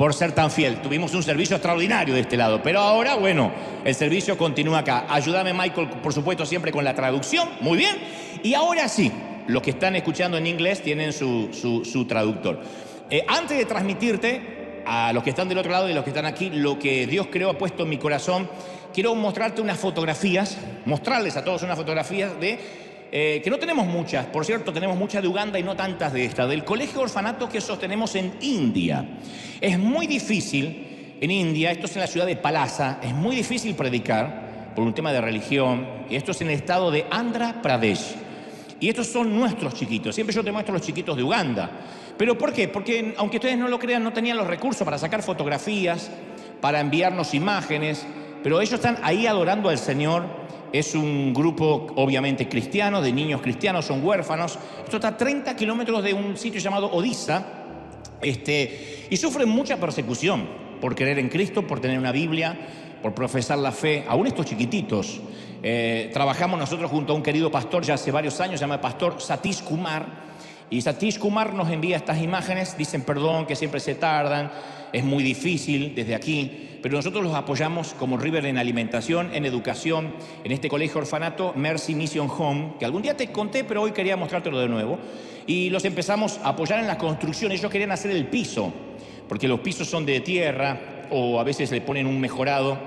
por ser tan fiel. Tuvimos un servicio extraordinario de este lado, pero ahora, bueno, el servicio continúa acá. Ayúdame, Michael, por supuesto, siempre con la traducción. Muy bien. Y ahora sí, los que están escuchando en inglés tienen su traductor. Antes de transmitirte a los que están del otro lado y los que están aquí, lo que Dios creo ha puesto en mi corazón, quiero mostrarte unas fotografías, mostrarles a todos unas fotografías de... que no tenemos muchas, por cierto, tenemos muchas de Uganda y no tantas de esta, del colegio orfanato que sostenemos en India. Es muy difícil en India, esto es en la ciudad de Palasa, es muy difícil predicar por un tema de religión, y esto es en el estado de Andhra Pradesh. Y estos son nuestros chiquitos, siempre yo te muestro los chiquitos de Uganda. ¿Pero por qué? Porque, aunque ustedes no lo crean, no tenían los recursos para sacar fotografías, para enviarnos imágenes, pero ellos están ahí adorando al Señor. Es un grupo obviamente cristiano, de niños cristianos, son huérfanos. Esto está a 30 kilómetros de un sitio llamado Odisha, y sufren mucha persecución por creer en Cristo, por tener una Biblia, por profesar la fe, aún estos chiquititos. Trabajamos nosotros junto a un querido pastor ya hace varios años, se llama el pastor Satish Kumar, y Satish Kumar nos envía estas imágenes, dicen perdón que siempre se tardan, es muy difícil desde aquí, pero nosotros los apoyamos como River en alimentación, en educación, en este colegio orfanato Mercy Mission Home, que algún día te conté, pero hoy quería mostrártelo de nuevo, y los empezamos a apoyar en la construcción. Ellos querían hacer el piso, porque los pisos son de tierra, o a veces le ponen un mejorado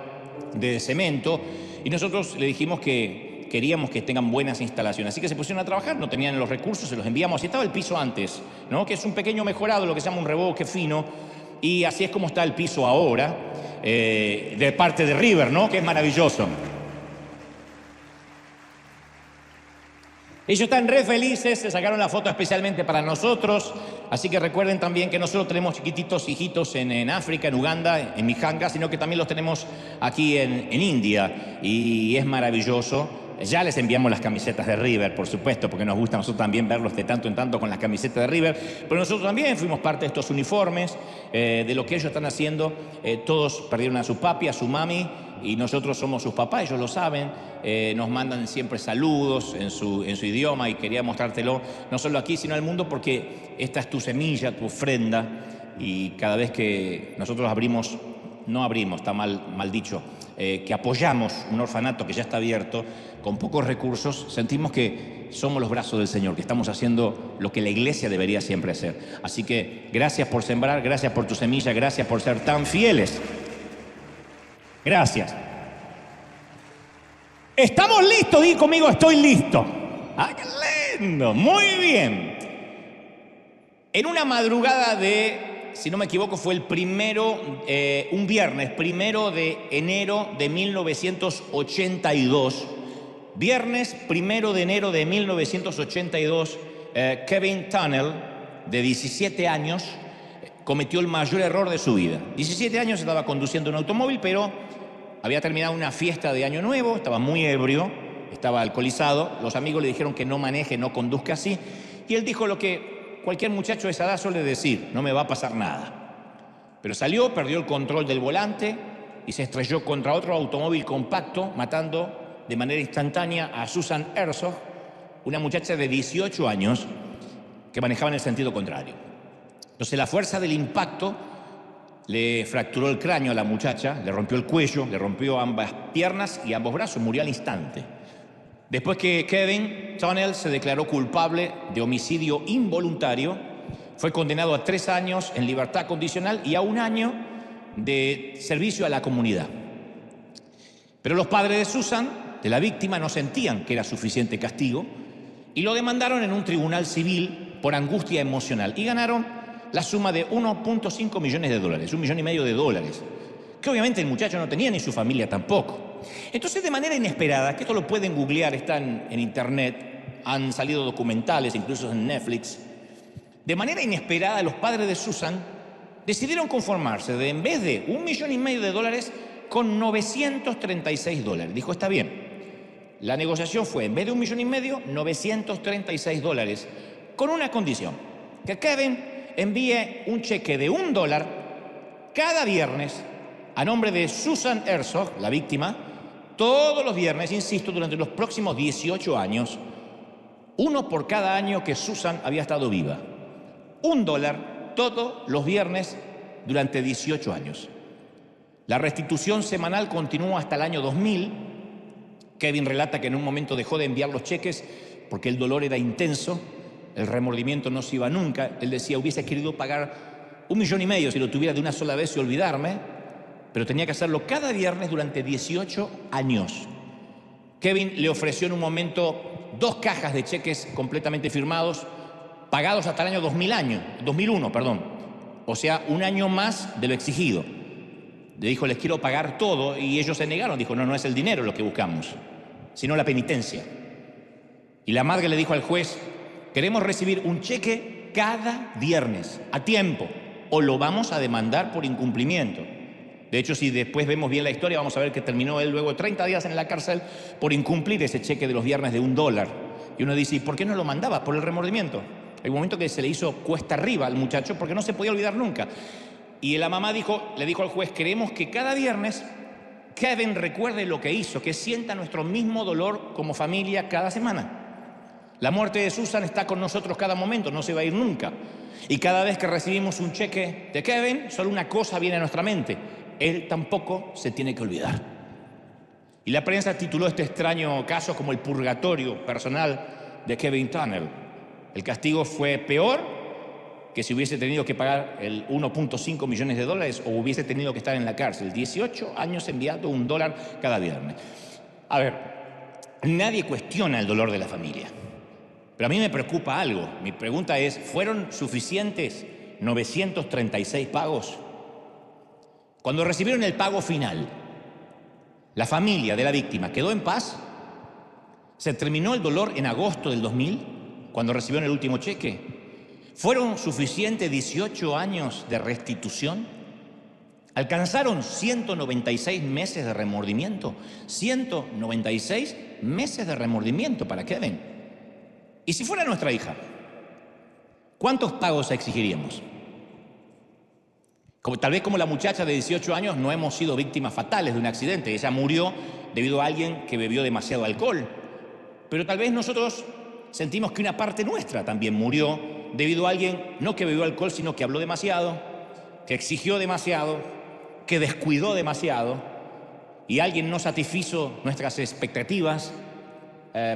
de cemento, y nosotros le dijimos que queríamos que tengan buenas instalaciones. Así que se pusieron a trabajar, no tenían los recursos, se los enviamos. Así estaba el piso antes, ¿no? Que es un pequeño mejorado, lo que se llama un revoque fino, y así es como está el piso ahora, de parte de River, ¿no? Que es maravilloso. Ellos están re felices, se sacaron la foto especialmente para nosotros, así que recuerden también que no solo tenemos chiquititos hijitos en África, en Uganda, en Mijanga, sino que también los tenemos aquí en India, y es maravilloso. Ya les enviamos las camisetas de River, por supuesto, porque nos gusta a nosotros también verlos de tanto en tanto con las camisetas de River, pero nosotros también fuimos parte de estos uniformes, de lo que ellos están haciendo. Todos perdieron a su papi, a su mami, y nosotros somos sus papás, ellos lo saben. Nos mandan siempre saludos en su idioma, y quería mostrártelo no solo aquí sino al mundo, porque esta es tu semilla, tu ofrenda, y cada vez que nosotros está mal dicho, que apoyamos un orfanato que ya está abierto con pocos recursos, sentimos que somos los brazos del Señor, que estamos haciendo lo que la iglesia debería siempre hacer. Así que gracias por sembrar, gracias por tu semilla, gracias por ser tan fieles. Gracias. ¿Estamos listos? Di conmigo, estoy listo. ¡Ah, qué lindo! Muy bien. En una madrugada de, si no me equivoco, fue un viernes, 1 de enero de 1982. Viernes 1 de enero de 1982, Kevin Tunnell, de 17 años, cometió el mayor error de su vida. 17 años, estaba conduciendo un automóvil, pero había terminado una fiesta de Año Nuevo, estaba muy ebrio, estaba alcoholizado. Los amigos le dijeron que no maneje, no conduzca así, y él dijo lo que cualquier muchacho de esa edad suele decir: no me va a pasar nada. Pero salió, perdió el control del volante y se estrelló contra otro automóvil compacto, matando de manera instantánea a Susan Herzog, una muchacha de 18 años que manejaba en el sentido contrario. Entonces la fuerza del impacto le fracturó el cráneo a la muchacha, le rompió el cuello, le rompió ambas piernas y ambos brazos, murió al instante. Después que Kevin Tunnell se declaró culpable de homicidio involuntario, fue condenado a 3 años en libertad condicional y a 1 año de servicio a la comunidad. Pero los padres de Susan, de la víctima, no sentían que era suficiente castigo y lo demandaron en un tribunal civil por angustia emocional, y ganaron la suma de 1.5 millones de dólares, $1,5 millones, que obviamente el muchacho no tenía ni su familia tampoco. Entonces, de manera inesperada, que esto lo pueden googlear, están en internet, han salido documentales, incluso en Netflix, de manera inesperada los padres de Susan decidieron conformarse en vez de $1,5 millones, con $936. Dijo, está bien. La negociación fue, en vez de $1,5 millones, $936, con una condición: que Kevin envíe un cheque de $1 cada viernes a nombre de Susan Herzog, la víctima, todos los viernes, insisto, durante los próximos 18 años, uno por cada año que Susan había estado viva. $1 todos los viernes durante 18 años. La restitución semanal continuó hasta el año 2000. Kevin relata que en un momento dejó de enviar los cheques porque el dolor era intenso, el remordimiento no se iba nunca. Él decía, hubiese querido pagar 1,5 millones si lo tuviera de una sola vez y olvidarme, pero tenía que hacerlo cada viernes durante 18 años. Kevin le ofreció en un momento 2 cajas de cheques completamente firmados, pagados hasta el año 2001, o sea, un año más de lo exigido. Le dijo, les quiero pagar todo, y ellos se negaron. Dijo, no, no es el dinero lo que buscamos, sino la penitencia. Y la madre le dijo al juez, queremos recibir un cheque cada viernes, a tiempo, o lo vamos a demandar por incumplimiento. De hecho, si después vemos bien la historia, vamos a ver que terminó él luego 30 días en la cárcel por incumplir ese cheque de los viernes de $1. Y uno dice, ¿y por qué no lo mandaba? Por el remordimiento. Hay un momento que se le hizo cuesta arriba al muchacho porque no se podía olvidar nunca. Y la mamá le dijo al juez, queremos que cada viernes Kevin recuerde lo que hizo, que sienta nuestro mismo dolor como familia cada semana. La muerte de Susan está con nosotros cada momento, no se va a ir nunca. Y cada vez que recibimos un cheque de Kevin, solo una cosa viene a nuestra mente: él tampoco se tiene que olvidar. Y la prensa tituló este extraño caso como el purgatorio personal de Kevin Tunnell. El castigo fue peor que si hubiese tenido que pagar el 1,5 millones de dólares o hubiese tenido que estar en la cárcel. 18 años enviando $1 cada viernes. A ver, nadie cuestiona el dolor de la familia. Pero a mí me preocupa algo. Mi pregunta es, ¿fueron suficientes 936 pagos? Cuando recibieron el pago final, ¿la familia de la víctima quedó en paz? ¿Se terminó el dolor en agosto del 2000, cuando recibieron el último cheque? ¿Fueron suficientes 18 años de restitución? ¿Alcanzaron 196 meses de remordimiento? 196 meses de remordimiento para Kevin. ¿Y si fuera nuestra hija? ¿Cuántos pagos exigiríamos? Tal vez como la muchacha de 18 años no hemos sido víctimas fatales de un accidente. Ella murió debido a alguien que bebió demasiado alcohol. Pero tal vez nosotros sentimos que una parte nuestra también murió debido a alguien no que bebió alcohol, sino que habló demasiado, que exigió demasiado, que descuidó demasiado, y alguien no satisfizo nuestras expectativas,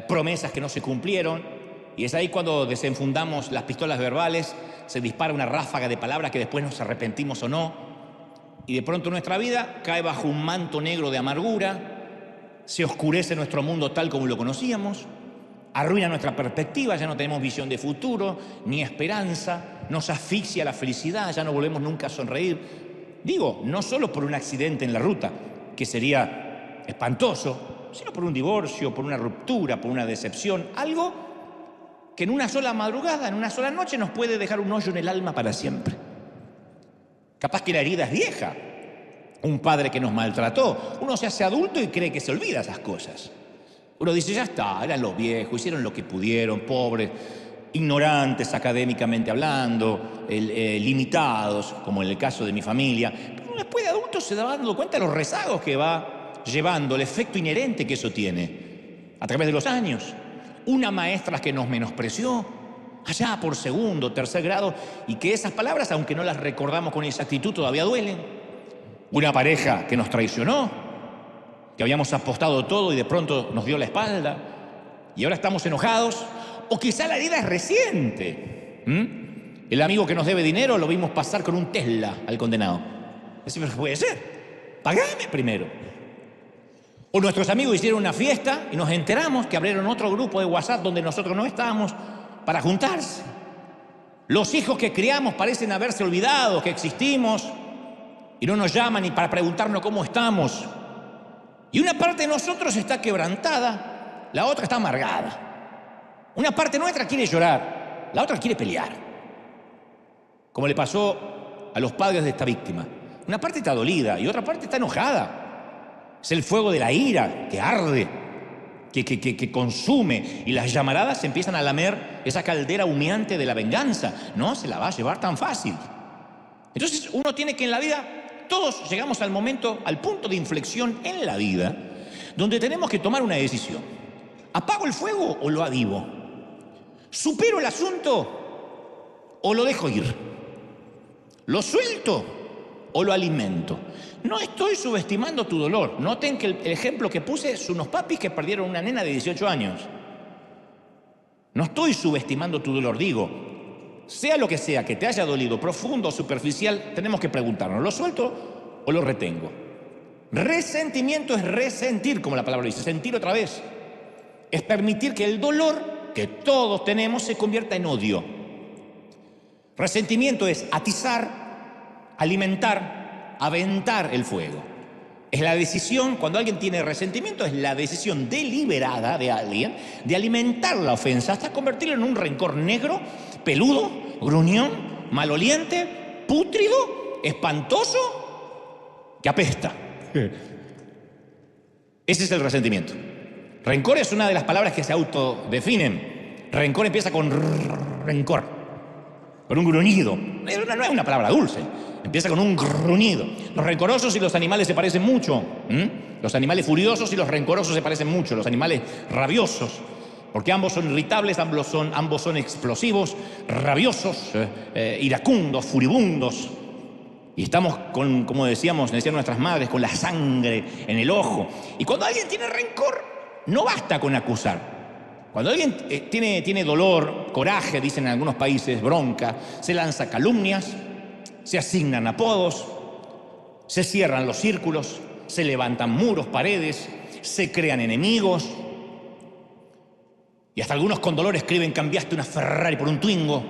promesas que no se cumplieron. Y es ahí cuando desenfundamos las pistolas verbales, se dispara una ráfaga de palabras que después nos arrepentimos o no, y de pronto nuestra vida cae bajo un manto negro de amargura, se oscurece nuestro mundo tal como lo conocíamos, arruina nuestra perspectiva, ya no tenemos visión de futuro, ni esperanza, nos asfixia la felicidad, ya no volvemos nunca a sonreír. Digo, no solo por un accidente en la ruta, que sería espantoso, sino por un divorcio, por una ruptura, por una decepción, algo que en una sola madrugada, en una sola noche, nos puede dejar un hoyo en el alma para siempre. Capaz que la herida es vieja. Un padre que nos maltrató. Uno se hace adulto y cree que se olvida esas cosas. Uno dice, ya está, eran los viejos, hicieron lo que pudieron, pobres, ignorantes académicamente hablando, limitados, como en el caso de mi familia. Pero después de adulto se va dando cuenta de los rezagos que va llevando, el efecto inherente que eso tiene a través de los años. Una maestra que nos menospreció, allá por segundo, tercer grado, y que esas palabras, aunque no las recordamos con exactitud, todavía duelen. Una pareja que nos traicionó, que habíamos apostado todo y de pronto nos dio la espalda, y ahora estamos enojados, o quizá la herida es reciente. El amigo que nos debe dinero lo vimos pasar con un Tesla al condenado. Eso puede ser, pagame primero. O nuestros amigos hicieron una fiesta y nos enteramos que abrieron otro grupo de WhatsApp donde nosotros no estábamos para juntarse. Los hijos que criamos parecen haberse olvidado que existimos y no nos llaman ni para preguntarnos cómo estamos. Y una parte de nosotros está quebrantada, la otra está amargada. Una parte nuestra quiere llorar, la otra quiere pelear. Como le pasó a los padres de esta víctima. Una parte está dolida y otra parte está enojada. Es el fuego de la ira que arde, que consume, y las llamaradas empiezan a lamer esa caldera humeante de la venganza. No se la va a llevar tan fácil. Entonces uno tiene que en la vida, todos llegamos al momento, al punto de inflexión en la vida, donde tenemos que tomar una decisión. ¿Apago el fuego o lo avivo? ¿Supero el asunto o lo dejo ir? ¿Lo suelto o lo alimento. No estoy subestimando tu dolor. Noten que el ejemplo que puse es unos papis que perdieron una nena de 18 años. No estoy subestimando tu dolor, digo, sea lo que sea que te haya dolido, profundo o superficial, tenemos que preguntarnos, ¿lo suelto o lo retengo? Resentimiento es resentir, como la palabra dice, sentir otra vez. Es permitir que el dolor que todos tenemos se convierta en odio. Resentimiento es atizar, alimentar, aventar el fuego. Es la decisión, cuando alguien tiene resentimiento, es la decisión deliberada de alguien de alimentar la ofensa hasta convertirlo en un rencor negro, peludo, gruñón, maloliente, pútrido, espantoso, que apesta. Ese es el resentimiento. Rencor es una de las palabras que se autodefinen. Rencor empieza con rencor, con un gruñido. No es una palabra dulce. Empieza con un gruñido. Los rencorosos y los animales se parecen mucho. Los animales furiosos y los rencorosos se parecen mucho. Los animales rabiosos, porque ambos son irritables, ambos son explosivos, rabiosos, iracundos, furibundos. Y estamos como decían nuestras madres, con la sangre en el ojo. Y cuando alguien tiene rencor, no basta con acusar. Cuando alguien tiene dolor, coraje, dicen en algunos países, bronca, se lanza calumnias, se asignan apodos, se cierran los círculos, se levantan muros, paredes, se crean enemigos. Y hasta algunos con dolor escriben: cambiaste una Ferrari por un Twingo,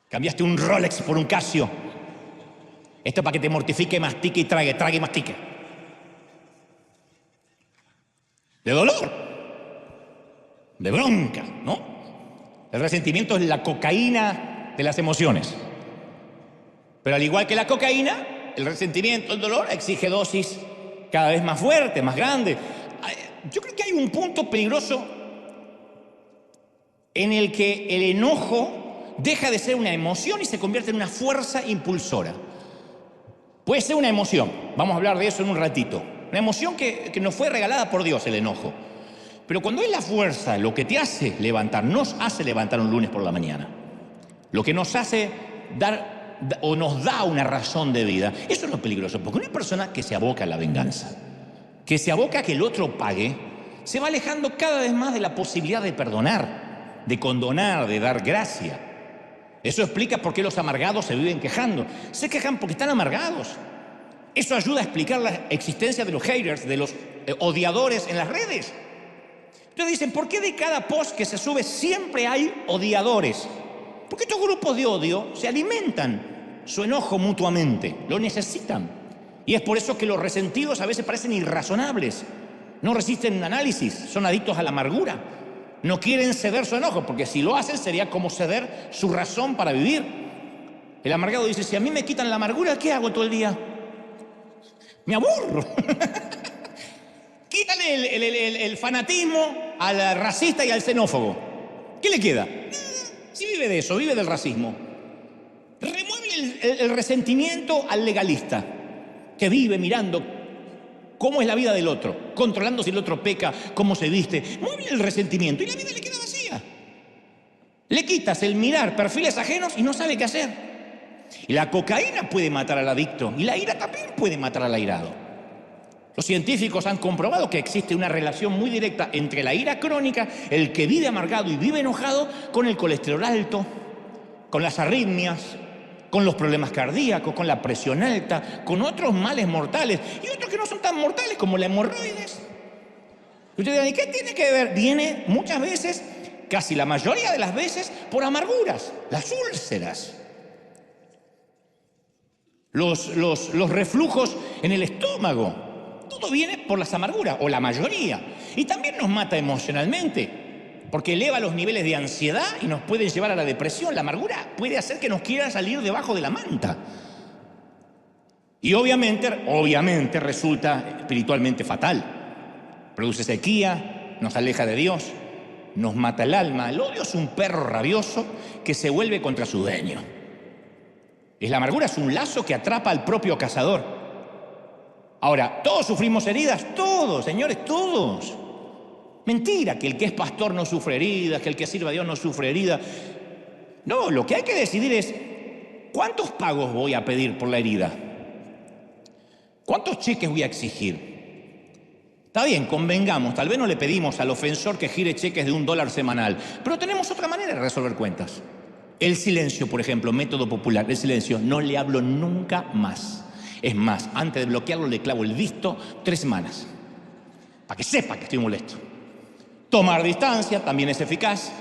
cambiaste un Rolex por un Casio. Esto para que te mortifique, mastique y trague y mastique. De dolor, de bronca, ¿no? El resentimiento es la cocaína de las emociones. Pero al igual que la cocaína, el resentimiento, el dolor, exige dosis cada vez más fuertes, más grandes. Yo creo que hay un punto peligroso en el que el enojo deja de ser una emoción y se convierte en una fuerza impulsora. Puede ser una emoción, vamos a hablar de eso en un ratito. Una emoción que nos fue regalada por Dios, el enojo. Pero cuando es la fuerza lo que te hace levantar, nos hace levantar un lunes por la mañana, lo que nos hace dar o nos da una razón de vida, eso es lo peligroso, porque una persona que se aboca a la venganza, que se aboca a que el otro pague, se va alejando cada vez más de la posibilidad de perdonar, de condonar, de dar gracia. Eso explica por qué los amargados se viven quejando. Se quejan porque están amargados. Eso ayuda a explicar la existencia de los haters, de los odiadores en las redes. Entonces dicen, ¿por qué de cada post que se sube siempre hay odiadores? Porque estos grupos de odio se alimentan su enojo mutuamente, lo necesitan. Y es por eso que los resentidos a veces parecen irrazonables, no resisten análisis, son adictos a la amargura, no quieren ceder su enojo, porque si lo hacen sería como ceder su razón para vivir. El amargado dice, si a mí me quitan la amargura, ¿qué hago todo el día? Me aburro. Quítale el fanatismo al racista y al xenófobo. ¿Qué le queda? Si vive de eso, vive del racismo. Remueve el resentimiento al legalista, que vive mirando cómo es la vida del otro, controlando si el otro peca, cómo se viste. Mueve el resentimiento y la vida le queda vacía. Le quitas el mirar perfiles ajenos y no sabe qué hacer. Y la cocaína puede matar al adicto y la ira también puede matar al airado. Los científicos han comprobado que existe una relación muy directa entre la ira crónica, el que vive amargado y vive enojado, con el colesterol alto, con las arritmias, con los problemas cardíacos, con la presión alta, con otros males mortales y otros que no son tan mortales como la hemorroides. Y ustedes dirán, ¿y qué tiene que ver? Viene muchas veces, casi la mayoría de las veces, por amarguras, las úlceras. Los reflujos en el estómago. Todo viene por las amarguras, o la mayoría. Y también nos mata emocionalmente, porque eleva los niveles de ansiedad y nos puede llevar a la depresión. La amargura puede hacer que nos quiera salir debajo de la manta. Y obviamente resulta espiritualmente fatal. Produce sequía, nos aleja de Dios, nos mata el alma. El odio es un perro rabioso que se vuelve contra su dueño. La amargura es un lazo que atrapa al propio cazador. Ahora, ¿todos sufrimos heridas? Todos, señores, todos. Mentira, que el que es pastor no sufre heridas, que el que sirve a Dios no sufre heridas. No, lo que hay que decidir es ¿cuántos pagos voy a pedir por la herida? ¿Cuántos cheques voy a exigir? Está bien, convengamos, tal vez no le pedimos al ofensor que gire cheques de $1 semanal, pero tenemos otra manera de resolver cuentas. El silencio, por ejemplo, método popular, el silencio, no le hablo nunca más. Es más, antes de bloquearlo le clavo el visto 3 semanas, para que sepa que estoy molesto. Tomar distancia también es eficaz.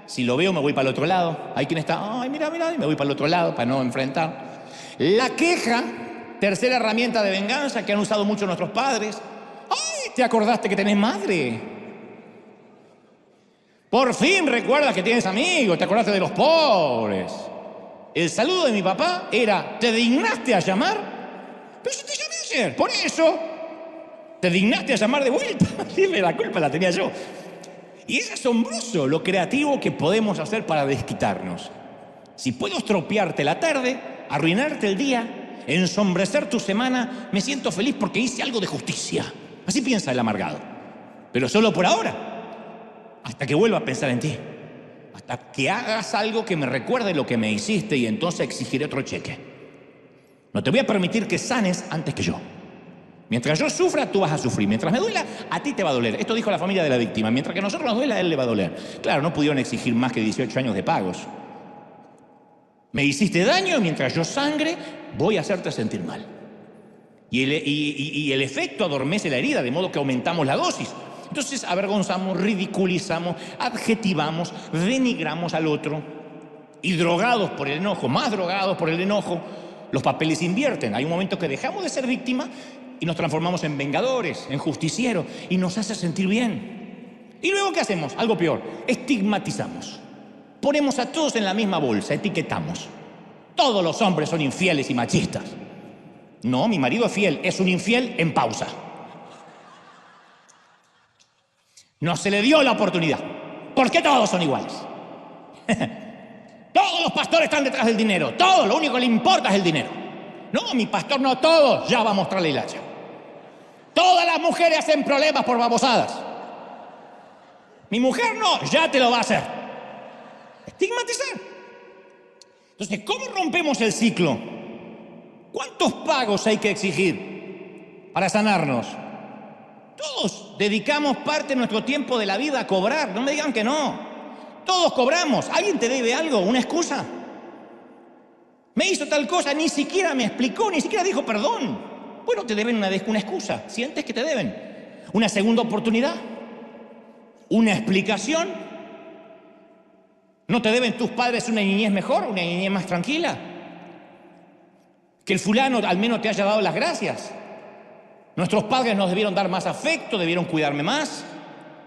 Si lo veo me voy para el otro lado. Hay quien está, ay, mira, y me voy para el otro lado para no enfrentar. La queja, tercera herramienta de venganza que han usado mucho nuestros padres. Ay, ¿te acordaste que tenés madre? Por fin recuerdas que tienes amigos, te acordaste de los pobres. El saludo de mi papá era, ¿te dignaste a llamar? Pero si te llamé ayer, por eso. ¿Te dignaste a llamar de vuelta? Siempre la culpa la tenía yo. Y es asombroso lo creativo que podemos hacer para desquitarnos. Si puedo estropearte la tarde, arruinarte el día, ensombrecer tu semana, me siento feliz porque hice algo de justicia. Así piensa el amargado. Pero solo por ahora, hasta que vuelva a pensar en ti. Hasta que hagas algo que me recuerde lo que me hiciste y entonces exigiré otro cheque. No te voy a permitir que sanes antes que yo. Mientras yo sufra, tú vas a sufrir. Mientras me duela, a ti te va a doler. Esto dijo la familia de la víctima. Mientras que a nosotros nos duela, a él le va a doler. Claro, no pudieron exigir más que 18 años de pagos. Me hiciste daño, mientras yo sangre, voy a hacerte sentir mal. Y el efecto adormece la herida, de modo que aumentamos la dosis. Entonces avergonzamos, ridiculizamos, adjetivamos, denigramos al otro. Y drogados por el enojo, más drogados por el enojo, los papeles invierten. Hay un momento que dejamos de ser víctimas y nos transformamos en vengadores, en justicieros, y nos hace sentir bien. ¿Y luego qué hacemos? Algo peor, estigmatizamos. Ponemos a todos en la misma bolsa, etiquetamos. Todos los hombres son infieles y machistas. No, mi marido es fiel, es un infiel en pausa. No se le dio la oportunidad. ¿Por qué todos son iguales? Todos los pastores están detrás del dinero. Todos, lo único que le importa es el dinero. No, mi pastor no, todos. Ya va a mostrar la hilacha. Todas las mujeres hacen problemas por babosadas. Mi mujer no, ya te lo va a hacer. Estigmatizar. Entonces, ¿cómo rompemos el ciclo? ¿Cuántos pagos hay que exigir para sanarnos? Todos dedicamos parte de nuestro tiempo de la vida a cobrar. No me digan que no. Todos cobramos. ¿Alguien te debe algo? ¿Una excusa? Me hizo tal cosa, ni siquiera me explicó, ni siquiera dijo perdón. Bueno, te deben una excusa. ¿Sientes que te deben? ¿Una segunda oportunidad? ¿Una explicación? ¿No te deben tus padres una niñez mejor, una niñez más tranquila? Que el fulano al menos te haya dado las gracias. Nuestros padres nos debieron dar más afecto, debieron cuidarme más.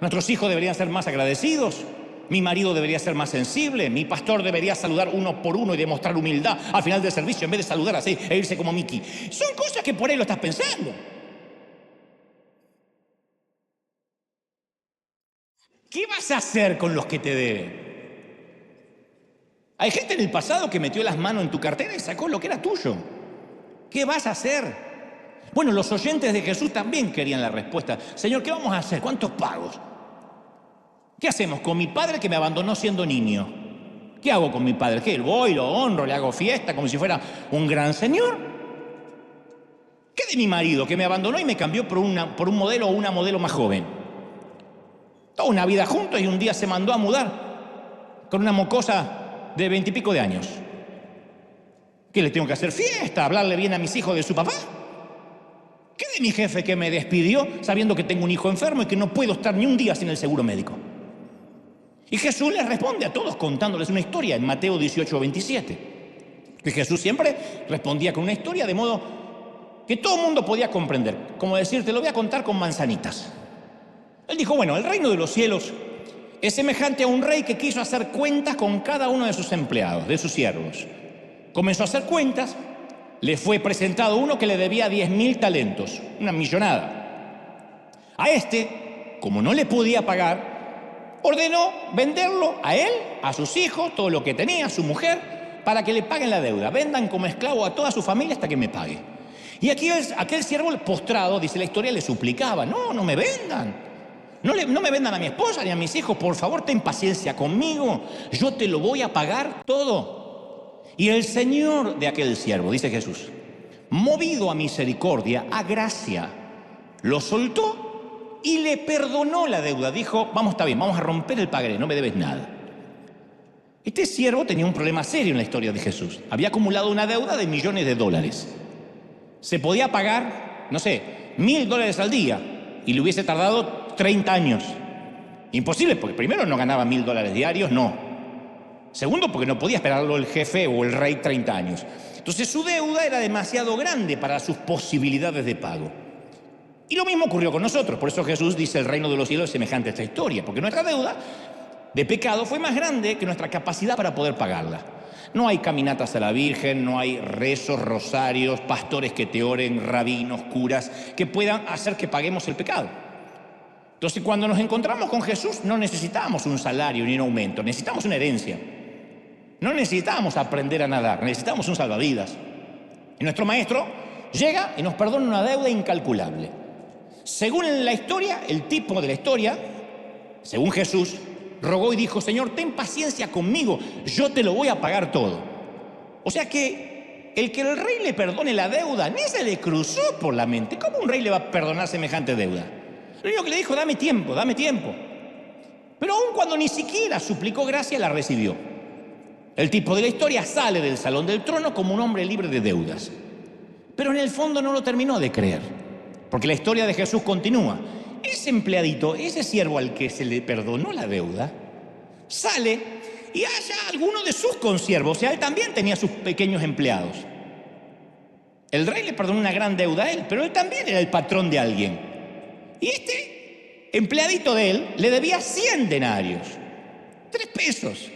Nuestros hijos deberían ser más agradecidos. Mi marido debería ser más sensible. Mi pastor debería saludar uno por uno y demostrar humildad al final del servicio en vez de saludar así e irse como Mickey. Son cosas que por ahí lo estás pensando. ¿Qué vas a hacer con los que te deben? Hay gente en el pasado que metió las manos en tu cartera y sacó lo que era tuyo. ¿Qué vas a hacer? Bueno, los oyentes de Jesús también querían la respuesta. Señor, ¿qué vamos a hacer? ¿Cuántos pagos? ¿Qué hacemos con mi padre que me abandonó siendo niño? ¿Qué hago con mi padre? ¿Qué? Voy, lo honro, le hago fiesta como si fuera un gran señor. ¿Qué de mi marido que me abandonó y me cambió por un modelo o una modelo más joven? Toda una vida juntos y un día se mandó a mudar con una mocosa de 20 y pico de años. ¿Qué, le tengo que hacer fiesta? ¿Hablarle bien a mis hijos de su papá? ¿Qué de mi jefe que me despidió sabiendo que tengo un hijo enfermo y que no puedo estar ni un día sin el seguro médico? Y Jesús les responde a todos contándoles una historia en Mateo 18:27. Que Jesús siempre respondía con una historia de modo que todo el mundo podía comprender. Como decir, te lo voy a contar con manzanitas. Él dijo, bueno, el reino de los cielos es semejante a un rey que quiso hacer cuentas con cada uno de sus empleados, de sus siervos. Comenzó a hacer cuentas, le fue presentado uno que le debía 10.000 talentos, una millonada. A este, como no le podía pagar, ordenó venderlo a él, a sus hijos, todo lo que tenía, a su mujer, para que le paguen la deuda. Vendan como esclavo a toda su familia hasta que me pague. Y aquí aquel siervo postrado, dice la historia, le suplicaba, no me vendan. No me vendan a mi esposa ni a mis hijos, por favor, ten paciencia conmigo. Yo te lo voy a pagar todo. Y el Señor de aquel siervo, dice Jesús, movido a misericordia, a gracia, lo soltó y le perdonó la deuda. Dijo, vamos, está bien, vamos a romper el pagaré, no me debes nada. Este siervo tenía un problema serio en la historia de Jesús. Había acumulado una deuda de millones de dólares. Se podía pagar, no sé, $1.000 al día y le hubiese tardado 30 años. Imposible, porque primero no ganaba $1.000 diarios, no. Segundo, porque no podía esperarlo el jefe o el rey 30 años. Entonces su deuda era demasiado grande para sus posibilidades de pago. Y lo mismo ocurrió con nosotros. Por eso Jesús dice, el reino de los cielos es semejante a esta historia, porque nuestra deuda de pecado fue más grande que nuestra capacidad para poder pagarla. No hay caminatas a la Virgen, no hay rezos, rosarios, pastores que te oren, rabinos, curas, que puedan hacer que paguemos el pecado. Entonces, cuando nos encontramos con Jesús, no necesitamos un salario ni un aumento, necesitamos una herencia. No necesitamos aprender a nadar, necesitamos un salvavidas. Y nuestro maestro llega y nos perdona una deuda incalculable. Según la historia, el tipo de la historia, según Jesús, rogó y dijo, Señor, ten paciencia conmigo, yo te lo voy a pagar todo. O sea que el rey le perdone la deuda, ni se le cruzó por la mente. ¿Cómo un rey le va a perdonar semejante deuda? Lo único que le dijo, dame tiempo, dame tiempo. Pero aun cuando ni siquiera suplicó gracia, la recibió. El tipo de la historia sale del salón del trono como un hombre libre de deudas. Pero en el fondo no lo terminó de creer, porque la historia de Jesús continúa. Ese empleadito, ese siervo al que se le perdonó la deuda, sale y halla a alguno de sus consiervos. O sea, él también tenía sus pequeños empleados. El rey le perdonó una gran deuda a él, pero él también era el patrón de alguien. Y este empleadito de él le debía 100 denarios, 3 pesos.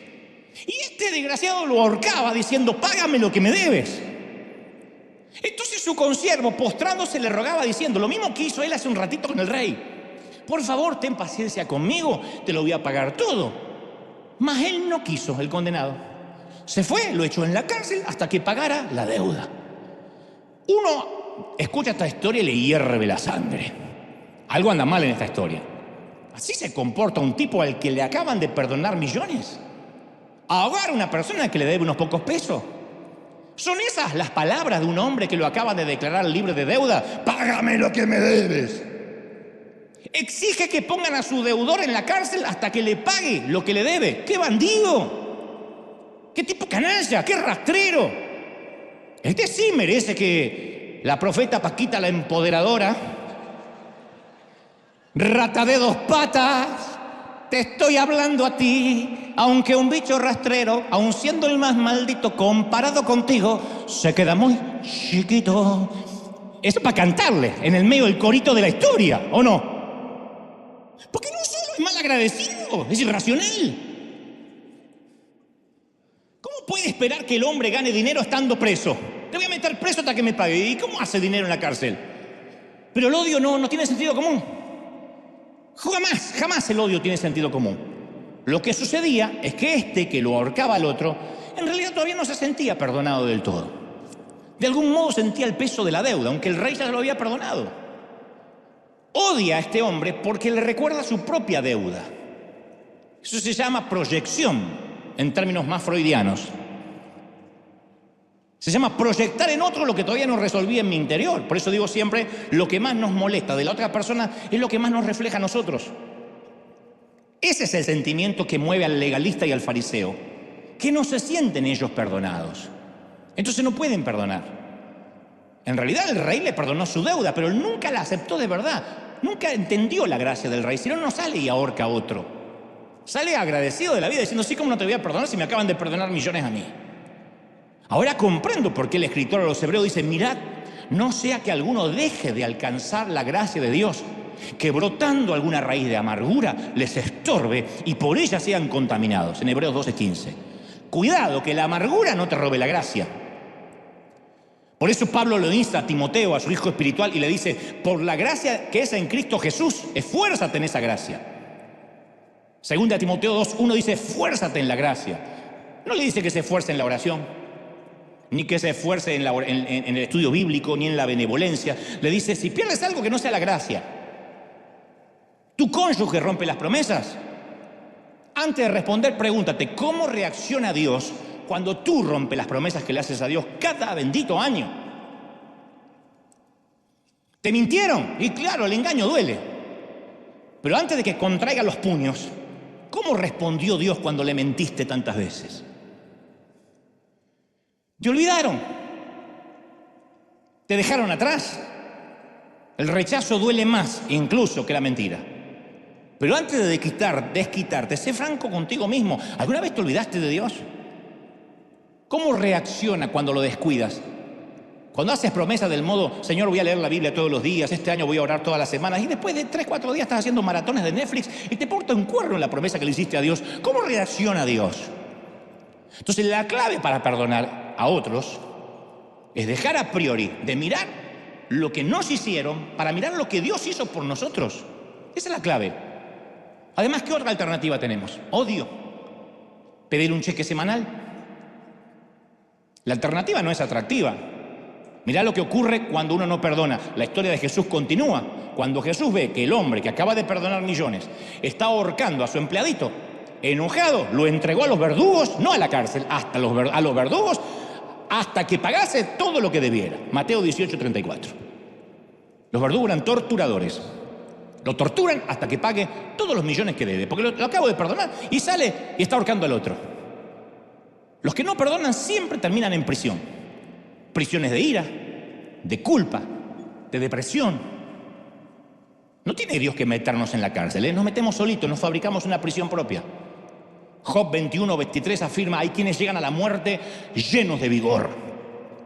Y este desgraciado lo ahorcaba diciendo, págame lo que me debes. Entonces su consiervo, postrándose, le rogaba diciendo, lo mismo que hizo él hace un ratito con el rey. Por favor, ten paciencia conmigo, te lo voy a pagar todo. Mas él no quiso, el condenado. Se fue, lo echó en la cárcel hasta que pagara la deuda. Uno escucha esta historia y le hierve la sangre. Algo anda mal en esta historia. ¿Así se comporta un tipo al que le acaban de perdonar millones? ¿Ahogar a una persona que le debe unos pocos pesos? ¿Son esas las palabras de un hombre que lo acaban de declarar libre de deuda? ¡Págame lo que me debes! Exige que pongan a su deudor en la cárcel hasta que le pague lo que le debe. ¡Qué bandido! ¡Qué tipo canalla! ¡Qué rastrero! Este sí merece que la profeta Paquita la empoderadora, rata de 2 patas, te estoy hablando a ti, aunque un bicho rastrero, aun siendo el más maldito, comparado contigo, se queda muy chiquito. Eso para cantarle en el medio del corito de la historia, ¿o no? Porque no solo es mal agradecido, es irracional. ¿Cómo puede esperar que el hombre gane dinero estando preso? Te voy a meter preso hasta que me pague. ¿Y cómo hace dinero en la cárcel? Pero el odio no tiene sentido común. Jamás el odio tiene sentido común. Lo que sucedía es que este que lo ahorcaba al otro, en realidad todavía no se sentía perdonado del todo. De algún modo sentía el peso de la deuda, aunque el rey ya lo había perdonado. Odia a este hombre porque le recuerda su propia deuda. Eso se llama proyección, en términos más freudianos. Se llama proyectar en otro lo que todavía no resolví en mi interior. Por eso digo siempre, lo que más nos molesta de la otra persona es lo que más nos refleja a nosotros. Ese es el sentimiento que mueve al legalista y al fariseo, que no se sienten ellos perdonados. Entonces no pueden perdonar. En realidad el rey le perdonó su deuda, pero él nunca la aceptó de verdad. Nunca entendió la gracia del rey, si no, no sale y ahorca a otro. Sale agradecido de la vida diciendo, sí, ¿cómo no te voy a perdonar si me acaban de perdonar millones a mí? Ahora comprendo por qué el escritor a los hebreos dice, mirad, no sea que alguno deje de alcanzar la gracia de Dios, que brotando alguna raíz de amargura les estorbe y por ella sean contaminados. En Hebreos 12:15. Cuidado, que la amargura no te robe la gracia. Por eso Pablo lo insta a Timoteo, a su hijo espiritual, y le dice, por la gracia que es en Cristo Jesús, esfuérzate en esa gracia. Segunda Timoteo 2:1 dice, esfuérzate en la gracia. No le dice que se esfuerce en la oración, ni que se esfuerce en el estudio bíblico, ni en la benevolencia. Le dice, si pierdes algo que no sea la gracia, tu cónyuge rompe las promesas. Antes de responder, pregúntate, ¿cómo reacciona Dios cuando tú rompes las promesas que le haces a Dios cada bendito año. Te mintieron, y claro, el engaño duele. Pero antes de que contraiga los puños, ¿cómo respondió Dios cuando le mentiste tantas veces? Te olvidaron. Te dejaron atrás. El rechazo duele más incluso que la mentira. Pero antes de desquitarte, sé franco contigo mismo. ¿Alguna vez te olvidaste de Dios? ¿Cómo reacciona cuando lo descuidas? Cuando haces promesas del modo, Señor, voy a leer la Biblia todos los días, este año voy a orar todas las semanas, y después de 3, 4 días estás haciendo maratones de Netflix y te porta un cuerno en la promesa que le hiciste a Dios. ¿Cómo reacciona Dios? Entonces, la clave para perdonar a otros es dejar a priori de mirar lo que nos hicieron para mirar lo que Dios hizo por nosotros. Esa es la clave. Además, ¿qué otra alternativa tenemos? Odio. Pedir un cheque semanal. La alternativa no es atractiva. Mirá lo que ocurre cuando uno no perdona. La historia de Jesús continúa. Cuando Jesús ve que el hombre que acaba de perdonar millones está ahorcando a su empleadito, enojado, lo entregó a los verdugos, no a la cárcel, a los verdugos, hasta que pagase todo lo que debiera. Mateo 18:34. Los verdugos eran torturadores. Lo torturan hasta que pague todos los millones que debe, porque lo acabo de perdonar, y sale y está ahorcando al otro. Los que no perdonan siempre terminan en prisión. Prisiones de ira, de culpa, de depresión. No tiene Dios que meternos en la cárcel, ¿eh? Nos metemos solitos, nos fabricamos una prisión propia. Job 21:23 afirma: hay quienes llegan a la muerte llenos de vigor,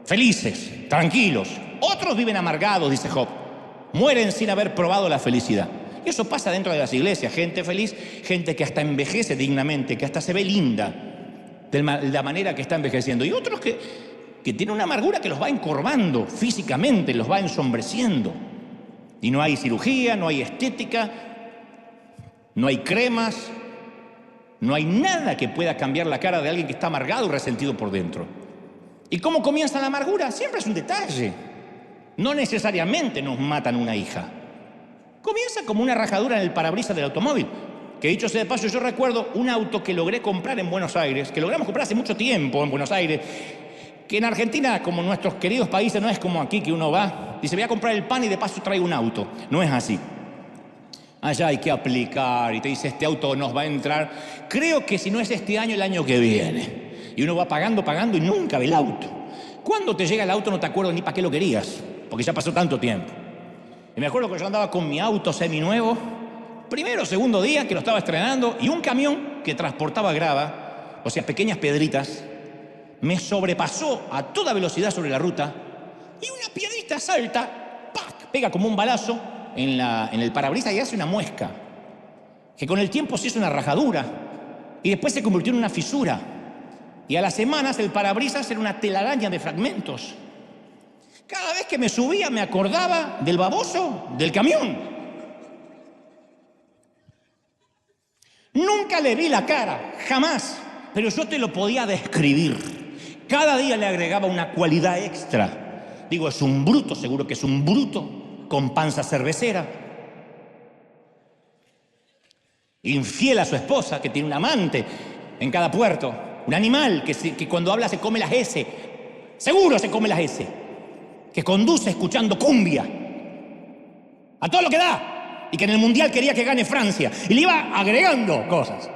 felices, tranquilos. Otros viven amargados, dice Job. Mueren sin haber probado la felicidad. Y eso pasa dentro de las iglesias. Gente feliz, gente que hasta envejece dignamente, que hasta se ve linda de la manera que está envejeciendo. Y otros que tienen una amargura que los va encorvando físicamente, los va ensombreciendo. Y no hay cirugía, no hay estética, no hay cremas, no hay nada que pueda cambiar la cara de alguien que está amargado y resentido por dentro. ¿Y cómo comienza la amargura? Siempre es un detalle. No necesariamente nos matan una hija. Comienza como una rajadura en el parabrisas del automóvil. Que dicho sea de paso, yo recuerdo un auto que logré comprar en Buenos Aires, que logramos comprar hace mucho tiempo en Buenos Aires, que en Argentina, como en nuestros queridos países, no es como aquí que uno va, dice, voy a comprar el pan y de paso traigo un auto. No es así. Allá hay que aplicar y te dice, este auto nos va a entrar, creo que si no es este año, el año que viene. Y uno va pagando y nunca ve el auto. Cuando te llega el auto no te acuerdas ni para qué lo querías, porque ya pasó tanto tiempo. Y me acuerdo que yo andaba con mi auto seminuevo, primero o segundo día que lo estaba estrenando, y un camión que transportaba grava, o sea, pequeñas piedritas, me sobrepasó a toda velocidad sobre la ruta, y una piedrita salta, ¡pac!, pega como un balazo en el parabrisas y hace una muesca, que con el tiempo se hizo una rajadura, y después se convirtió en una fisura. Y a las semanas el parabrisas era una telaraña de fragmentos. Cada vez que me subía me acordaba del baboso del camión. Nunca le vi la cara, jamás, pero yo te lo podía describir. Cada día le agregaba una cualidad extra. Digo, es un bruto, seguro que es un bruto, con panza cervecera. Infiel a su esposa, que tiene un amante en cada puerto. Un animal que cuando habla se come las S. Seguro se come las S. Que conduce escuchando cumbia. A todo lo que da. Y que en el Mundial quería que gane Francia. Y le iba agregando cosas.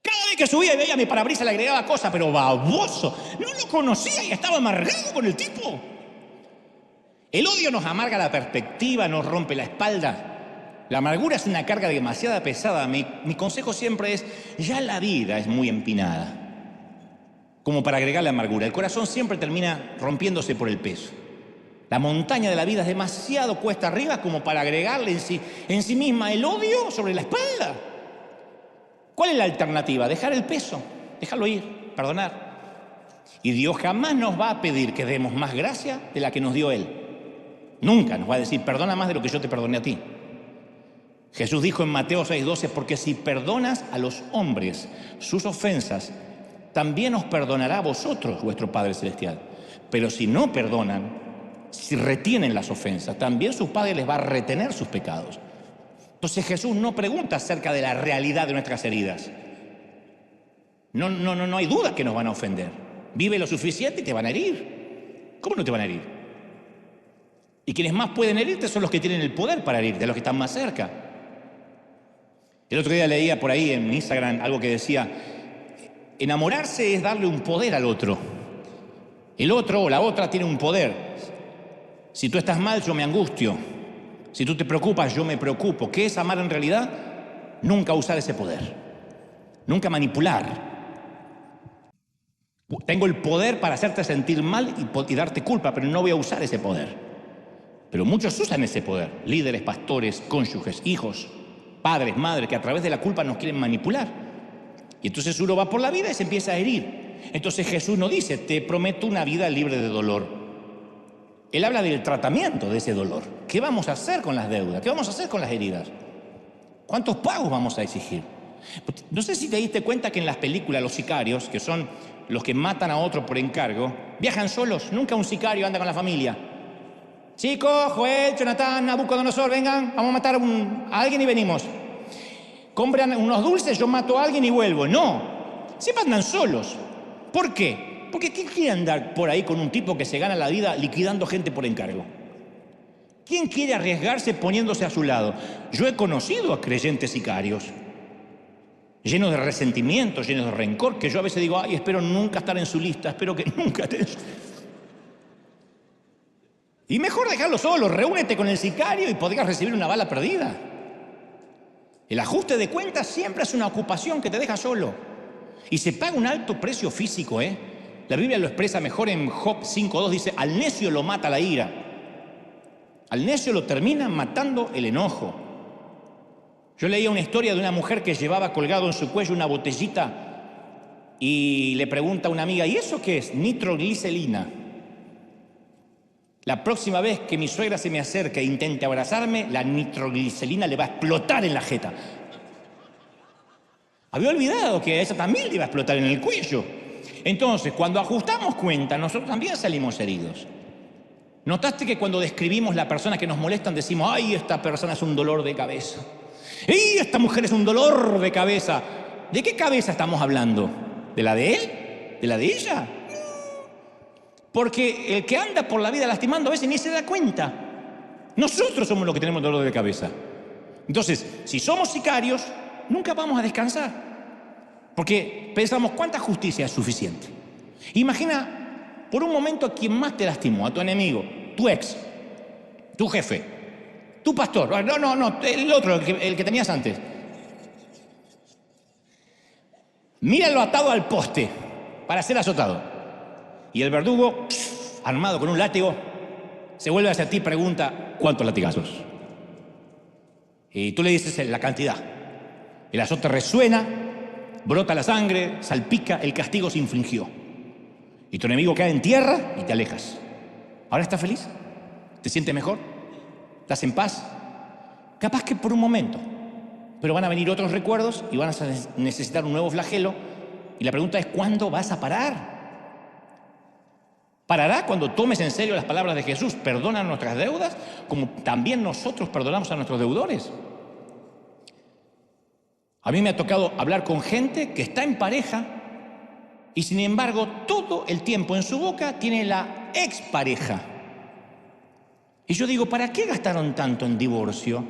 Cada vez que subía y veía mi parabrisas le agregaba cosas, pero baboso. No lo conocía y estaba amargado con el tipo. El odio nos amarga la perspectiva, nos rompe la espalda. La amargura es una carga demasiado pesada. Mi consejo siempre es, ya la vida es muy empinada como para agregar la amargura. El corazón siempre termina rompiéndose por el peso. La montaña de la vida es demasiado cuesta arriba como para agregarle en sí misma el odio sobre la espalda. ¿Cuál es la alternativa? Dejar el peso, dejarlo ir, perdonar. Y Dios jamás nos va a pedir que demos más gracia de la que nos dio Él. Nunca nos va a decir, perdona más de lo que yo te perdoné a ti. Jesús dijo en Mateo 6:12, porque si perdonas a los hombres sus ofensas, también os perdonará a vosotros vuestro Padre Celestial. Pero si no perdonan, si retienen las ofensas, también su Padre les va a retener sus pecados. Entonces Jesús no pregunta acerca de la realidad de nuestras heridas. No hay duda que nos van a ofender. Vive lo suficiente y te van a herir. ¿Cómo no te van a herir? Y quienes más pueden herirte son los que tienen el poder para herirte, los que están más cerca. El otro día leía por ahí en Instagram algo que decía: enamorarse es darle un poder al otro. El otro o la otra tiene un poder. Si tú estás mal, yo me angustio. Si tú te preocupas, yo me preocupo. ¿Qué es amar en realidad? Nunca usar ese poder. Nunca manipular. Tengo el poder para hacerte sentir mal y darte culpa, pero no voy a usar ese poder. Pero muchos usan ese poder. Líderes, pastores, cónyuges, hijos, padres, madres, que a través de la culpa nos quieren manipular. Y entonces uno va por la vida y se empieza a herir. Entonces Jesús no dice: te prometo una vida libre de dolor. Él habla del tratamiento de ese dolor. ¿Qué vamos a hacer con las deudas? ¿Qué vamos a hacer con las heridas? ¿Cuántos pagos vamos a exigir? No sé si te diste cuenta que en las películas los sicarios, que son los que matan a otro por encargo, viajan solos. Nunca un sicario anda con la familia. Chicos, Joel, Jonathan, Nabucodonosor, vengan, vamos a matar a alguien y venimos. Compran unos dulces, yo mato a alguien y vuelvo. No, siempre andan solos. ¿Por qué? Porque ¿quién quiere andar por ahí con un tipo que se gana la vida liquidando gente por encargo? ¿Quién quiere arriesgarse poniéndose a su lado? Yo he conocido a creyentes sicarios, llenos de resentimiento, llenos de rencor, que yo a veces digo: ay, espero nunca estar en su lista, espero que nunca esté en su... Y mejor dejarlo solo, reúnete con el sicario y podrías recibir una bala perdida. El ajuste de cuentas siempre es una ocupación que te deja solo. Y se paga un alto precio físico, ¿eh? La Biblia lo expresa mejor en Job 5:2, dice: al necio lo mata la ira. Al necio lo termina matando el enojo. Yo leía una historia de una mujer que llevaba colgado en su cuello una botellita y le pregunta a una amiga: ¿y eso qué es? Nitroglicerina. La próxima vez que mi suegra se me acerque e intente abrazarme, la nitroglicerina le va a explotar en la jeta. Había olvidado que a esa también le iba a explotar en el cuello. Entonces, cuando ajustamos cuentas, nosotros también salimos heridos. ¿Notaste que cuando describimos la persona que nos molestan decimos: ay, esta persona es un dolor de cabeza? ¡Y esta mujer es un dolor de cabeza! ¿De qué cabeza estamos hablando? ¿De la de él? ¿De la de ella? Porque el que anda por la vida lastimando a veces ni se da cuenta. Nosotros somos los que tenemos dolor de cabeza. Entonces, si somos sicarios, nunca vamos a descansar. Porque pensamos: ¿cuánta justicia es suficiente? Imagina por un momento a quien más te lastimó, a tu enemigo, tu ex, tu jefe, tu pastor. No, el otro, el que tenías antes. Míralo atado al poste para ser azotado. Y el verdugo, armado con un látigo, se vuelve hacia ti y pregunta: ¿cuántos latigazos? Y tú le dices la cantidad. El azote resuena, brota la sangre, salpica, el castigo se infligió. Y tu enemigo cae en tierra y te alejas. ¿Ahora estás feliz? ¿Te sientes mejor? ¿Estás en paz? Capaz que por un momento. Pero van a venir otros recuerdos y van a necesitar un nuevo flagelo. Y la pregunta es: ¿cuándo vas a parar? Parará cuando tomes en serio las palabras de Jesús: perdona nuestras deudas, como también nosotros perdonamos a nuestros deudores. A mí me ha tocado hablar con gente que está en pareja y sin embargo todo el tiempo en su boca tiene la expareja. Y yo digo: ¿para qué gastaron tanto en divorcio?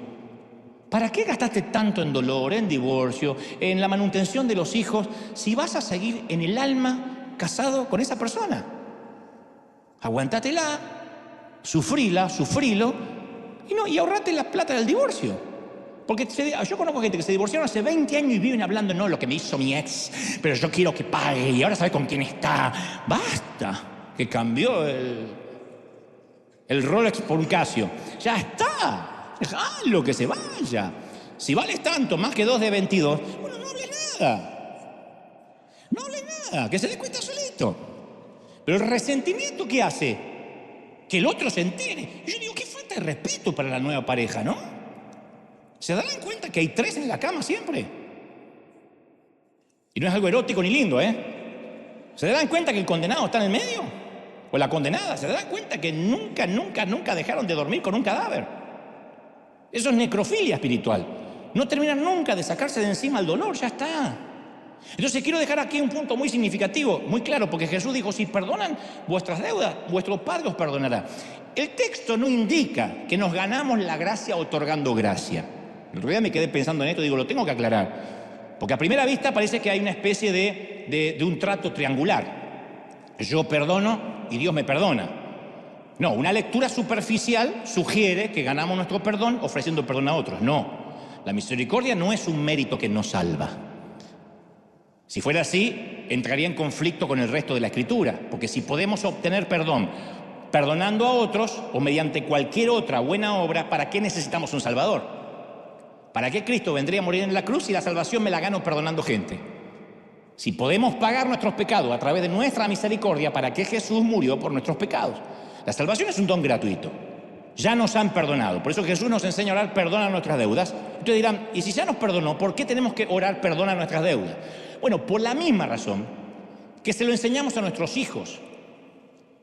¿Para qué gastaste tanto en dolor, en divorcio, en la manutención de los hijos, si vas a seguir en el alma casado con esa persona? Aguántatela, sufrilo y ahorrate la plata del divorcio. Porque yo conozco gente que se divorciaron hace 20 años y viven hablando: no, lo que me hizo mi ex, pero yo quiero que pague y ahora sabe con quién está. Basta, que cambió el Rolex por un Casio. Ya está, déjalo que se vaya. Si vales tanto, más que 2 de 22, bueno, no hables nada. No hables nada, que se dé cuenta solito. Pero el resentimiento, ¿qué hace? Que el otro se entere. Yo digo: qué falta de respeto para la nueva pareja, ¿no? ¿Se darán cuenta que hay 3 en la cama siempre? Y no es algo erótico ni lindo, ¿eh? ¿Se darán cuenta que el condenado está en el medio? ¿O la condenada? ¿Se darán cuenta que nunca dejaron de dormir con un cadáver? Eso es necrofilia espiritual. No terminan nunca de sacarse de encima el dolor, ya está. Entonces quiero dejar aquí un punto muy significativo, muy claro, porque Jesús dijo, si perdonan vuestras deudas, vuestro Padre os perdonará. El texto no indica que nos ganamos la gracia otorgando gracia. En realidad me quedé pensando en esto y digo, lo tengo que aclarar. Porque a primera vista parece que hay una especie de un trato triangular. Yo perdono y Dios me perdona. No, una lectura superficial sugiere que ganamos nuestro perdón ofreciendo perdón a otros. No, la misericordia no es un mérito que nos salva. Si fuera así, entraría en conflicto con el resto de la Escritura, porque si podemos obtener perdón perdonando a otros o mediante cualquier otra buena obra, ¿para qué necesitamos un Salvador? ¿Para qué Cristo vendría a morir en la cruz si la salvación me la gano perdonando gente? Si podemos pagar nuestros pecados a través de nuestra misericordia, ¿para qué Jesús murió por nuestros pecados? La salvación es un don gratuito. Ya nos han perdonado. Por eso Jesús nos enseña a orar perdona nuestras deudas. Ustedes dirán, ¿y si ya nos perdonó, por qué tenemos que orar perdona nuestras deudas? Bueno, por la misma razón que se lo enseñamos a nuestros hijos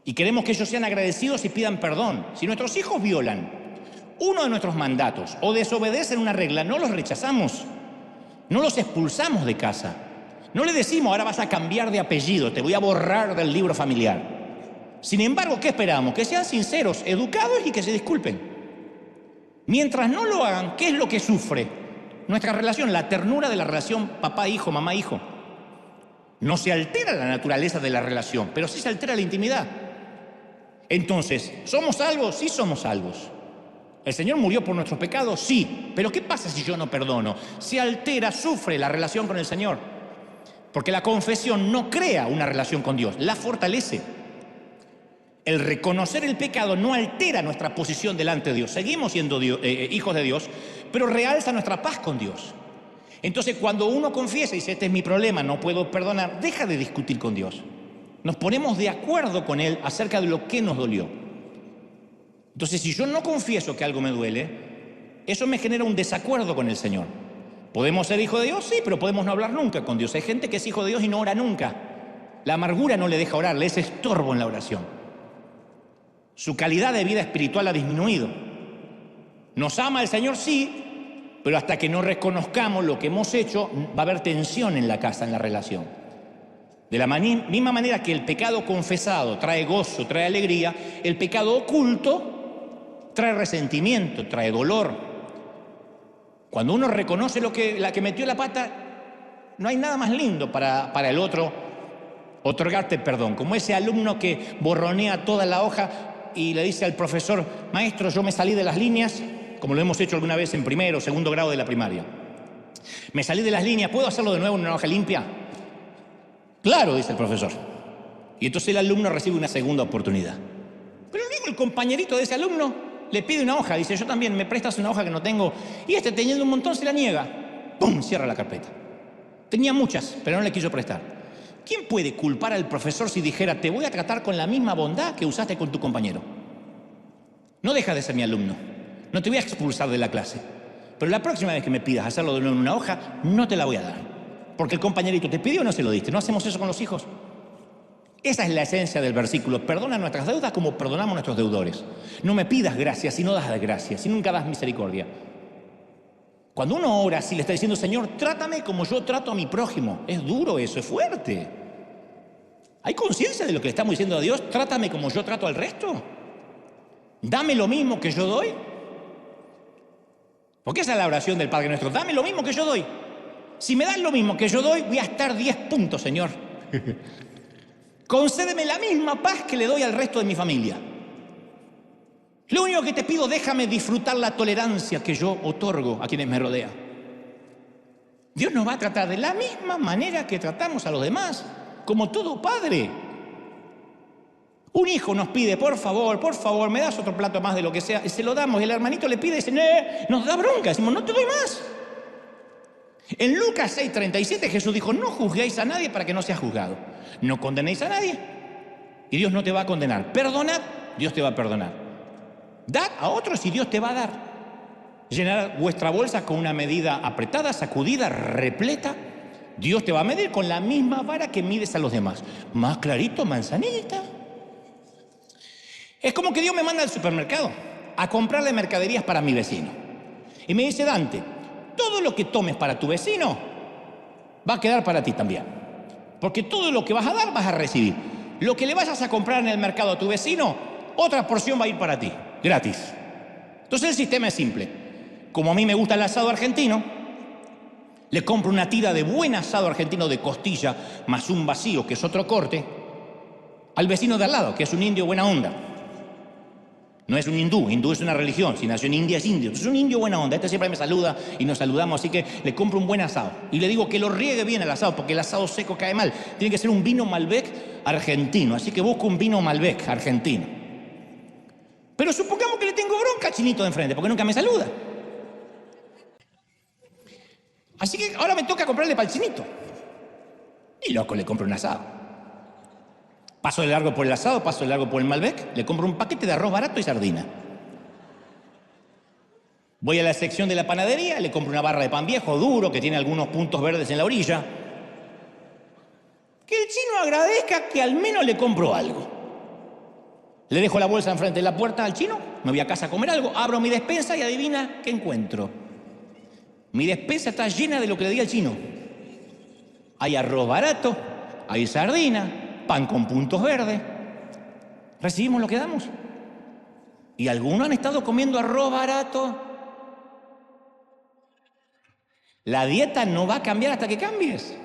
y queremos que ellos sean agradecidos y pidan perdón. Si nuestros hijos violan uno de nuestros mandatos o desobedecen una regla, no los rechazamos, no los expulsamos de casa, no le decimos ahora vas a cambiar de apellido, te voy a borrar del libro familiar. Sin embargo, ¿qué esperamos? Que sean sinceros, educados y que se disculpen. Mientras no lo hagan, ¿qué es lo que sufre nuestra relación? La ternura de la relación papá-hijo, mamá-hijo. No se altera la naturaleza de la relación, pero sí se altera la intimidad. Entonces, ¿somos salvos? Sí somos salvos. ¿El Señor murió por nuestros pecados? Sí. Pero ¿qué pasa si yo no perdono? Se altera, sufre la relación con el Señor. Porque la confesión no crea una relación con Dios, la fortalece. El reconocer el pecado no altera nuestra posición delante de Dios. Seguimos siendo hijos de Dios, pero realza nuestra paz con Dios. Entonces, cuando uno confiesa y dice, este es mi problema, no puedo perdonar, deja de discutir con Dios. Nos ponemos de acuerdo con Él acerca de lo que nos dolió. Entonces, si yo no confieso que algo me duele, eso me genera un desacuerdo con el Señor. ¿Podemos ser hijos de Dios? Sí, pero podemos no hablar nunca con Dios. Hay gente que es hijo de Dios y no ora nunca. La amargura no le deja orar, le es estorbo en la oración. Su calidad de vida espiritual ha disminuido. ¿Nos ama el Señor? Sí, pero hasta que no reconozcamos lo que hemos hecho, va a haber tensión en la casa, en la relación. De la misma manera que el pecado confesado trae gozo, trae alegría, el pecado oculto trae resentimiento, trae dolor. Cuando uno reconoce la que metió la pata, no hay nada más lindo para el otro otorgarte perdón. Como ese alumno que borronea toda la hoja y le dice al profesor, maestro, yo me salí de las líneas, como lo hemos hecho alguna vez en primero o segundo grado de la primaria. Me salí de las líneas, ¿puedo hacerlo de nuevo en una hoja limpia? Claro, dice el profesor. Y entonces el alumno recibe una segunda oportunidad. Pero luego el compañerito de ese alumno le pide una hoja, dice, yo también, ¿me prestas una hoja que no tengo? Y este, teniendo un montón, se la niega. ¡Pum! Cierra la carpeta. Tenía muchas, pero no le quiso prestar. ¿Quién puede culpar al profesor si dijera, te voy a tratar con la misma bondad que usaste con tu compañero? No dejas de ser mi alumno, no te voy a expulsar de la clase, pero la próxima vez que me pidas hacerlo de nuevo en una hoja, no te la voy a dar, porque el compañerito te pidió o no se lo diste. ¿No hacemos eso con los hijos? Esa es la esencia del versículo, perdona nuestras deudas como perdonamos a nuestros deudores. No me pidas gracia si no das gracia, si nunca das misericordia. Cuando uno ora así, le está diciendo, Señor, trátame como yo trato a mi prójimo. Es duro eso, es fuerte. ¿Hay conciencia de lo que le estamos diciendo a Dios? Trátame como yo trato al resto. Dame lo mismo que yo doy. Porque esa es la oración del Padre Nuestro. Dame lo mismo que yo doy. Si me das lo mismo que yo doy, voy a estar 10 puntos, Señor. Concédeme la misma paz que le doy al resto de mi familia. Lo único que te pido, déjame disfrutar la tolerancia que yo otorgo a quienes me rodean. Dios nos va a tratar de la misma manera que tratamos a los demás, como todo padre. Un hijo nos pide, por favor, me das otro plato más de lo que sea, y se lo damos, y el hermanito le pide y dice, nos da bronca, decimos, no te doy más. En Lucas 6:37 Jesús dijo, no juzguéis a nadie para que no sea juzgado. No condenéis a nadie y Dios no te va a condenar. Perdonad, Dios te va a perdonar. Dad a otros y Dios te va a dar. Llenad vuestra bolsa con una medida apretada, sacudida, repleta. Dios te va a medir con la misma vara que mides a los demás. Más clarito, manzanita. Es como que Dios me manda al supermercado a comprarle mercaderías para mi vecino. Y me dice, Dante, todo lo que tomes para tu vecino va a quedar para ti también. Porque todo lo que vas a dar, vas a recibir. Lo que le vayas a comprar en el mercado a tu vecino, otra porción va a ir para ti, gratis. Entonces el sistema es simple. Como a mí me gusta el asado argentino, le compro una tira de buen asado argentino de costilla, más un vacío, que es otro corte, al vecino de al lado, que es un indio buena onda. No es un hindú, hindú es una religión, si nació en India es indio. Es un indio buena onda, este siempre me saluda y nos saludamos, así que le compro un buen asado. Y le digo que lo riegue bien el asado, porque el asado seco cae mal. Tiene que ser un vino Malbec argentino, así que busco un vino Malbec argentino. Pero supongamos que le tengo bronca al chinito de enfrente, porque nunca me saluda. Así que ahora me toca comprarle para el chinito. Y loco, le compro un asado. Paso de largo por el asado, paso de largo por el Malbec, le compro un paquete de arroz barato y sardina. Voy a la sección de la panadería, le compro una barra de pan viejo, duro, que tiene algunos puntos verdes en la orilla. Que el chino agradezca que al menos le compro algo. Le dejo la bolsa enfrente de la puerta al chino, me voy a casa a comer algo, abro mi despensa y adivina qué encuentro. Mi despensa está llena de lo que le diga el chino. Hay arroz barato, hay sardina, pan con puntos verdes. Recibimos lo que damos. Y algunos han estado comiendo arroz barato. La dieta no va a cambiar hasta que cambies.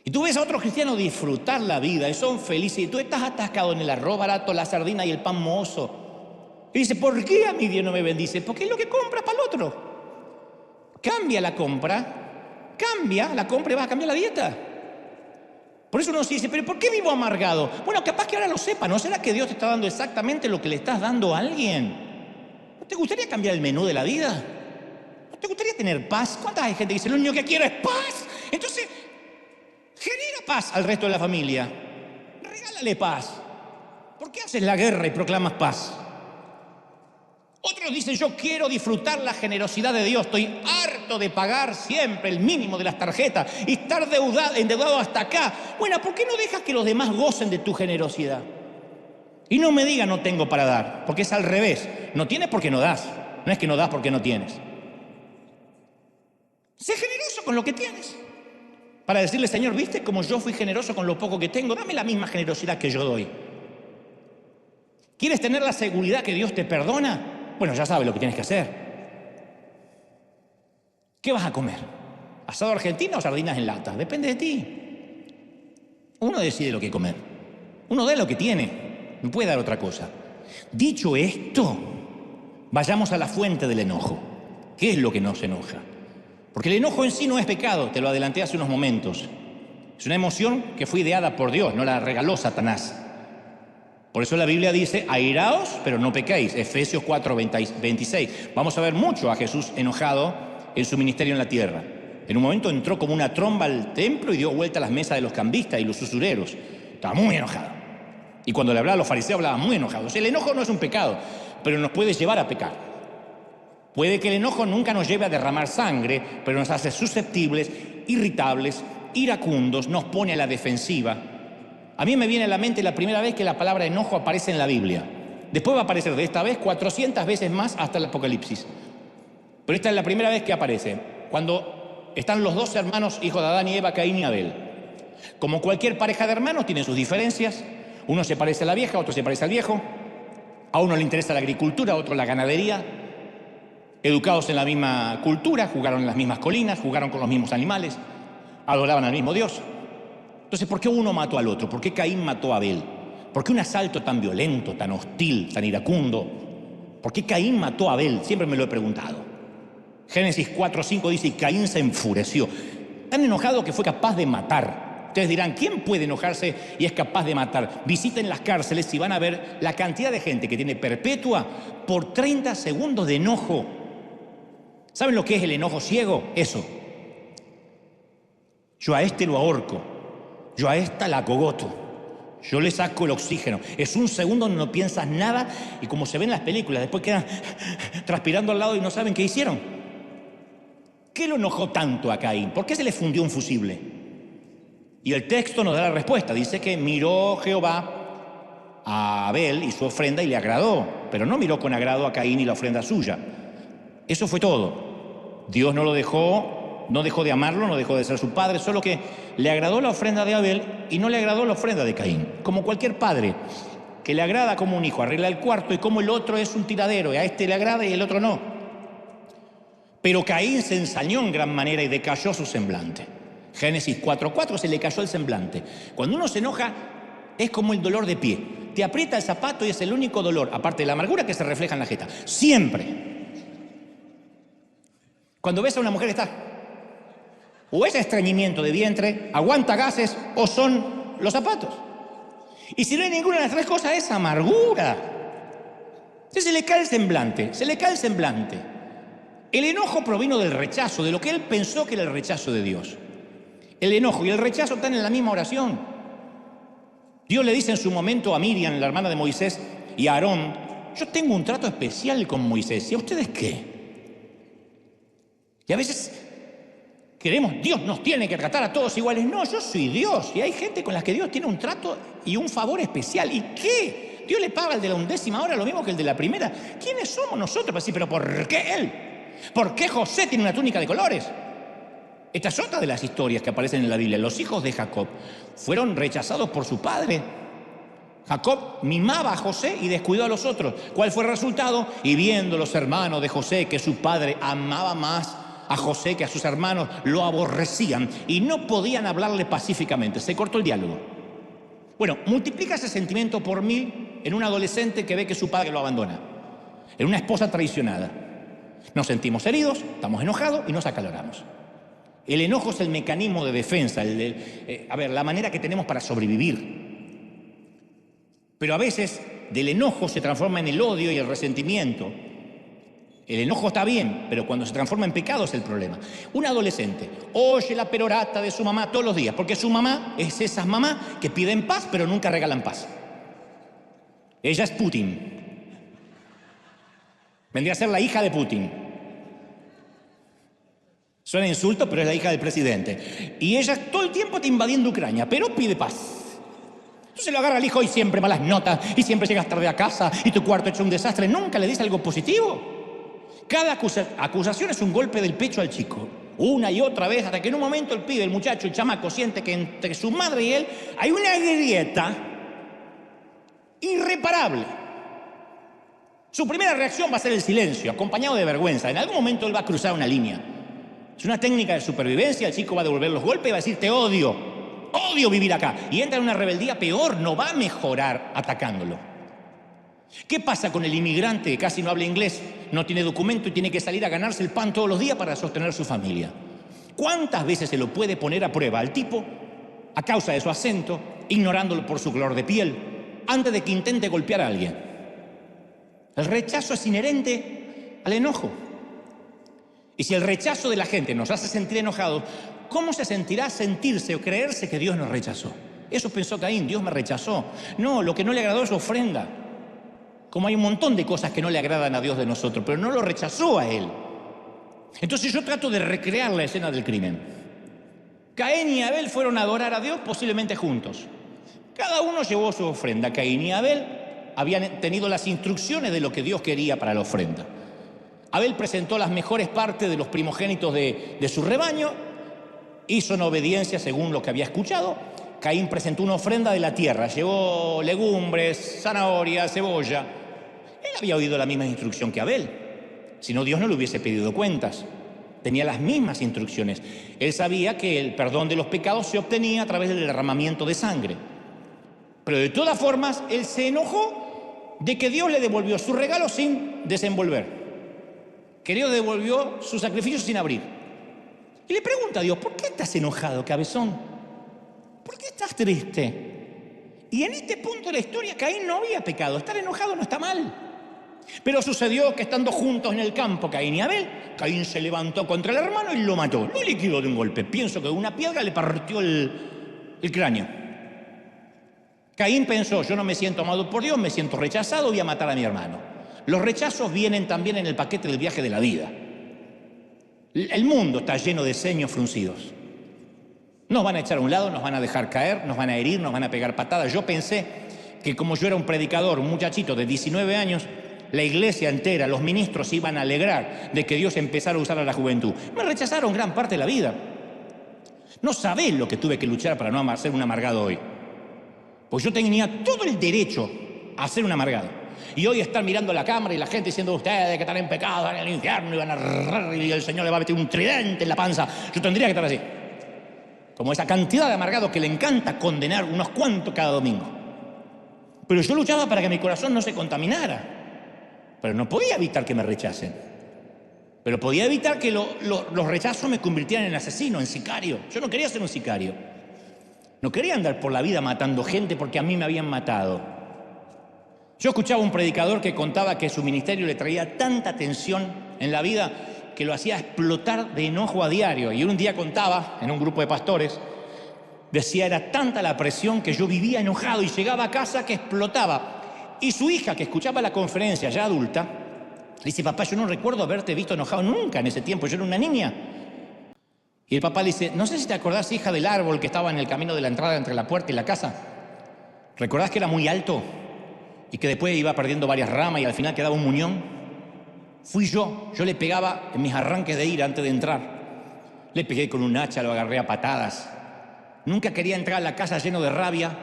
Y tú ves a otros cristianos disfrutar la vida y son felices. Y tú estás atascado en el arroz barato, la sardina y el pan mohoso. Y dice, ¿por qué a mi Dios no me bendice? Porque es lo que compras para el otro. Cambia la compra. Cambia la compra y vas a cambiar la dieta. Por eso uno se dice, ¿pero por qué vivo amargado? Bueno, capaz que ahora lo sepa. ¿No será que Dios te está dando exactamente lo que le estás dando a alguien? ¿No te gustaría cambiar el menú de la vida? ¿No te gustaría tener paz? ¿Cuánta gente que dice, lo único que quiero es paz? Entonces, genera paz al resto de la familia. Regálale paz. ¿Por qué haces la guerra y proclamas paz? Otros dicen, yo quiero disfrutar la generosidad de Dios. Estoy harto de pagar siempre el mínimo de las tarjetas y estar endeudado hasta acá. Bueno, ¿por qué no dejas que los demás gocen de tu generosidad? Y no me digas no tengo para dar, porque es al revés. No tienes porque no das. No es que no das porque no tienes. Sé generoso con lo que tienes. Para decirle, Señor, ¿viste cómo yo fui generoso con lo poco que tengo? Dame la misma generosidad que yo doy. ¿Quieres tener la seguridad que Dios te perdona? Bueno, ya sabes lo que tienes que hacer. ¿Qué vas a comer? ¿Asado argentino o sardinas en lata? Depende de ti. Uno decide lo que comer. Uno da lo que tiene. No puede dar otra cosa. Dicho esto, vayamos a la fuente del enojo. ¿Qué es lo que nos enoja? Porque el enojo en sí no es pecado, te lo adelanté hace unos momentos. Es una emoción que fue ideada por Dios, no la regaló Satanás. Por eso la Biblia dice, airaos, pero no pecáis. Efesios 4:26. Vamos a ver mucho a Jesús enojado en su ministerio en la tierra. En un momento entró como una tromba al templo y dio vuelta a las mesas de los cambistas y los usureros. Estaba muy enojado. Y cuando le hablaba a los fariseos, hablaba muy enojado. O sea, el enojo no es un pecado, pero nos puede llevar a pecar. Puede que el enojo nunca nos lleve a derramar sangre, pero nos hace susceptibles, irritables, iracundos, nos pone a la defensiva. A mí me viene a la mente la primera vez que la palabra enojo aparece en la Biblia. Después va a aparecer de esta vez 400 veces más hasta el Apocalipsis. Pero esta es la primera vez que aparece, cuando están los dos hermanos, hijos de Adán y Eva, Caín y Abel. Como cualquier pareja de hermanos, tienen sus diferencias. Uno se parece a la vieja, otro se parece al viejo. A uno le interesa la agricultura, a otro la ganadería. Educados en la misma cultura, jugaron en las mismas colinas, jugaron con los mismos animales, adoraban al mismo Dios. Entonces, ¿por qué uno mató al otro? ¿Por qué Caín mató a Abel? ¿Por qué un asalto tan violento, tan hostil, tan iracundo? ¿Por qué Caín mató a Abel? Siempre me lo he preguntado. Génesis 4:5 dice, y Caín se enfureció. Tan enojado que fue capaz de matar. Ustedes dirán, ¿quién puede enojarse y es capaz de matar? Visiten las cárceles y van a ver la cantidad de gente que tiene perpetua por 30 segundos de enojo. ¿Saben lo que es el enojo ciego? Eso. Yo a este lo ahorco. Yo a esta la acogoto. Yo le saco el oxígeno. Es un segundo donde no piensas nada y como se ve en las películas, después quedan transpirando al lado y no saben qué hicieron. ¿Qué lo enojó tanto a Caín? ¿Por qué se le fundió un fusible? Y el texto nos da la respuesta. Dice que miró Jehová a Abel y su ofrenda y le agradó. Pero no miró con agrado a Caín y la ofrenda suya. Eso fue todo. Dios no lo dejó No dejó de amarlo, no dejó de ser su padre, solo que le agradó la ofrenda de Abel y no le agradó la ofrenda de Caín. Como cualquier padre, que le agrada como un hijo arregla el cuarto y como el otro es un tiradero, y a este le agrada y el otro no. Pero Caín se ensañó en gran manera y decayó su semblante. Génesis 4:4, se le cayó el semblante. Cuando uno se enoja, es como el dolor de pie. Te aprieta el zapato y es el único dolor, aparte de la amargura, que se refleja en la jeta. Siempre. Cuando ves a una mujer que está, o es estreñimiento de vientre, aguanta gases, o son los zapatos. Y si no hay ninguna de las tres cosas, es amargura. Entonces se le cae el semblante, se le cae el semblante. El enojo provino del rechazo, de lo que él pensó que era el rechazo de Dios. El enojo y el rechazo están en la misma oración. Dios le dice en su momento a Miriam, la hermana de Moisés, y a Aarón: yo tengo un trato especial con Moisés, ¿y a ustedes qué? Y a veces queremos, Dios nos tiene que tratar a todos iguales. No, yo soy Dios, y hay gente con la que Dios tiene un trato y un favor especial. ¿Y qué? Dios le paga al de la 11ª hora lo mismo que el de la primera. ¿Quiénes somos nosotros para decir, pero por qué él? ¿Por qué José tiene una túnica de colores? Esta es otra de las historias que aparecen en la Biblia. Los hijos de Jacob fueron rechazados por su padre. Jacob mimaba a José y descuidó a los otros. ¿Cuál fue el resultado? Y viendo los hermanos de José que su padre amaba más a José que a sus hermanos, lo aborrecían y no podían hablarle pacíficamente. Se cortó el diálogo. Bueno, multiplica ese sentimiento por 1000 en un adolescente que ve que su padre lo abandona, en una esposa traicionada. Nos sentimos heridos, estamos enojados y nos acaloramos. El enojo es el mecanismo de defensa, la manera que tenemos para sobrevivir. Pero a veces del enojo se transforma en el odio y el resentimiento. El enojo está bien, pero cuando se transforma en pecado es el problema. Un adolescente oye la perorata de su mamá todos los días, porque su mamá es esas mamás que piden paz, pero nunca regalan paz. Ella es Putin. Vendría a ser la hija de Putin. Suena insulto, pero es la hija del presidente. Y ella todo el tiempo está invadiendo Ucrania, pero pide paz. Entonces lo agarra al hijo y siempre malas notas, y siempre llegas tarde a casa, y tu cuarto hecho un desastre. Nunca le dice algo positivo. Cada acusación es un golpe del pecho al chico. Una y otra vez, hasta que en un momento el pibe, el muchacho, el chamaco, siente que entre su madre y él hay una grieta irreparable. Su primera reacción va a ser el silencio, acompañado de vergüenza. En algún momento él va a cruzar una línea. Es una técnica de supervivencia. El chico va a devolver los golpes y va a decir: te odio, odio vivir acá. Y entra en una rebeldía peor, no va a mejorar atacándolo. ¿Qué pasa con el inmigrante que casi no habla inglés, no tiene documento y tiene que salir a ganarse el pan todos los días para sostener su familia? ¿Cuántas veces se lo puede poner a prueba al tipo a causa de su acento, ignorándolo por su color de piel, antes de que intente golpear a alguien? El rechazo es inherente al enojo. Y si el rechazo de la gente nos hace sentir enojados, ¿cómo se sentirá sentirse o creerse que Dios nos rechazó? Eso pensó Caín: Dios me rechazó. No, lo que no le agradó es su ofrenda. Como hay un montón de cosas que no le agradan a Dios de nosotros, pero no lo rechazó a él. Entonces yo trato de recrear la escena del crimen. Caín y Abel fueron a adorar a Dios, posiblemente juntos. Cada uno llevó su ofrenda. Caín y Abel habían tenido las instrucciones de lo que Dios quería para la ofrenda. Abel presentó las mejores partes de los primogénitos de su rebaño, hizo en obediencia según lo que había escuchado. Caín presentó una ofrenda de la tierra, llevó legumbres, zanahoria, cebolla. Él había oído la misma instrucción que Abel, si no Dios no le hubiese pedido cuentas. Tenía las mismas instrucciones. Él sabía que el perdón de los pecados se obtenía a través del derramamiento de sangre. Pero de todas formas, él se enojó de que Dios le devolvió su regalo sin desenvolver, que Dios devolvió su sacrificio sin abrir. Y le pregunta a Dios: ¿por qué estás enojado, cabezón? ¿Por qué estás triste? Y en este punto de la historia Caín no había pecado. Estar enojado no está mal. Pero sucedió que estando juntos en el campo, Caín y Abel, Caín se levantó contra el hermano y lo mató. Lo liquidó de un golpe. Pienso que una piedra le partió el cráneo. Caín pensó: yo no me siento amado por Dios, me siento rechazado, voy a matar a mi hermano. Los rechazos vienen también en el paquete del viaje de la vida. El mundo está lleno de ceños fruncidos. Nos van a echar a un lado, nos van a dejar caer, nos van a herir, nos van a pegar patadas. Yo pensé que como yo era un predicador, un muchachito de 19 años, La iglesia entera, los ministros se iban a alegrar de que Dios empezara a usar a la juventud. Me rechazaron gran parte de la vida. No sabés lo que tuve que luchar para no ser un amargado hoy. Pues yo tenía todo el derecho a ser un amargado. Y hoy estar mirando la cámara y la gente diciendo ustedes que están en pecado, van al infierno y van a y el Señor le va a meter un tridente en la panza. Yo tendría que estar así. Como esa cantidad de amargados que le encanta condenar unos cuantos cada domingo. Pero yo luchaba para que mi corazón no se contaminara. Pero no podía evitar que me rechacen. Pero podía evitar que los rechazos me convirtieran en asesino, en sicario. Yo no quería ser un sicario. No quería andar por la vida matando gente porque a mí me habían matado. Yo escuchaba a un predicador que contaba que su ministerio le traía tanta tensión en la vida que lo hacía explotar de enojo a diario. Y un día contaba, en un grupo de pastores, decía, era tanta la presión que yo vivía enojado y llegaba a casa que explotaba. Y su hija, que escuchaba la conferencia ya adulta, le dice, papá, yo no recuerdo haberte visto enojado nunca en ese tiempo, yo era una niña. Y el papá le dice, no sé si te acordás, hija, del árbol que estaba en el camino de la entrada entre la puerta y la casa. ¿Recordás que era muy alto y que después iba perdiendo varias ramas y al final quedaba un muñón? Fui yo le pegaba en mis arranques de ira antes de entrar. Le pegué con un hacha, lo agarré a patadas. Nunca quería entrar a la casa lleno de rabia,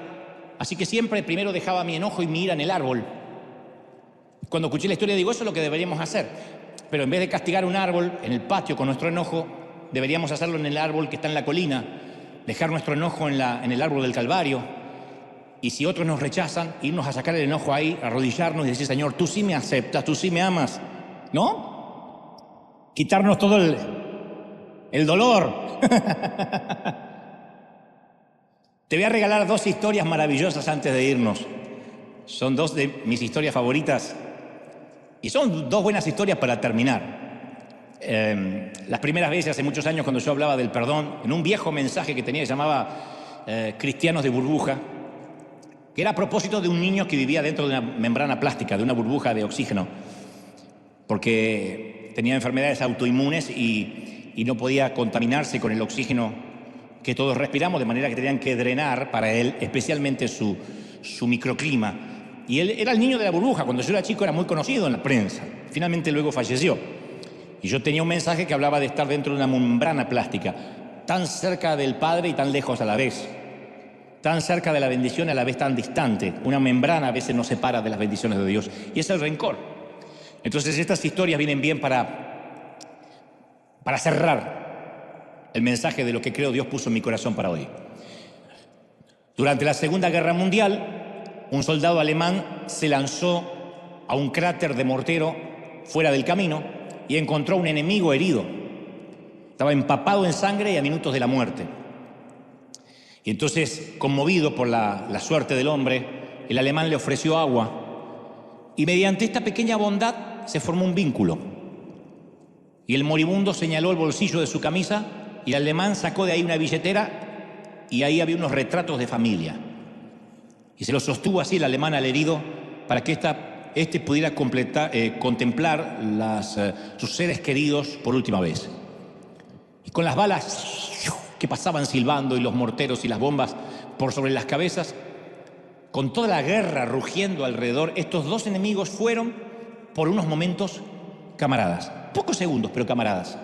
así que siempre primero dejaba mi enojo y mi ira en el árbol. Cuando escuché la historia digo, eso es lo que deberíamos hacer. Pero en vez de castigar un árbol en el patio con nuestro enojo, deberíamos hacerlo en el árbol que está en la colina, dejar nuestro enojo en el árbol del Calvario. Y si otros nos rechazan, irnos a sacar el enojo ahí, arrodillarnos y decir, Señor, tú sí me aceptas, tú sí me amas. ¿No? Quitarnos todo el dolor. Te voy a regalar 2 historias maravillosas antes de irnos. Son 2 de mis historias favoritas. Y son 2 buenas historias para terminar. Las primeras veces, hace muchos años, cuando yo hablaba del perdón, en un viejo mensaje que tenía que se llamaba Cristianos de burbuja, que era a propósito de un niño que vivía dentro de una membrana plástica, de una burbuja de oxígeno, porque tenía enfermedades autoinmunes y no podía contaminarse con el oxígeno que todos respiramos, de manera que tenían que drenar para él, especialmente su microclima. Y él era el niño de la burbuja. Cuando yo era chico era muy conocido en la prensa. Finalmente luego falleció. Y yo tenía un mensaje que hablaba de estar dentro de una membrana plástica, tan cerca del Padre y tan lejos a la vez. Tan cerca de la bendición y a la vez tan distante. Una membrana a veces nos separa de las bendiciones de Dios. Y es el rencor. Entonces estas historias vienen bien para cerrar el mensaje de lo que creo Dios puso en mi corazón para hoy. Durante la Segunda Guerra Mundial, un soldado alemán se lanzó a un cráter de mortero fuera del camino y encontró un enemigo herido. Estaba empapado en sangre y a minutos de la muerte. Y entonces, conmovido por la suerte del hombre, el alemán le ofreció agua. Y mediante esta pequeña bondad se formó un vínculo. Y el moribundo señaló el bolsillo de su camisa y el alemán sacó de ahí una billetera y ahí había unos retratos de familia. Y se los sostuvo así el alemán al herido para que este pudiera contemplar sus seres queridos por última vez. Y con las balas que pasaban silbando y los morteros y las bombas por sobre las cabezas, con toda la guerra rugiendo alrededor, estos 2 enemigos fueron por unos momentos camaradas. Pocos segundos, pero camaradas.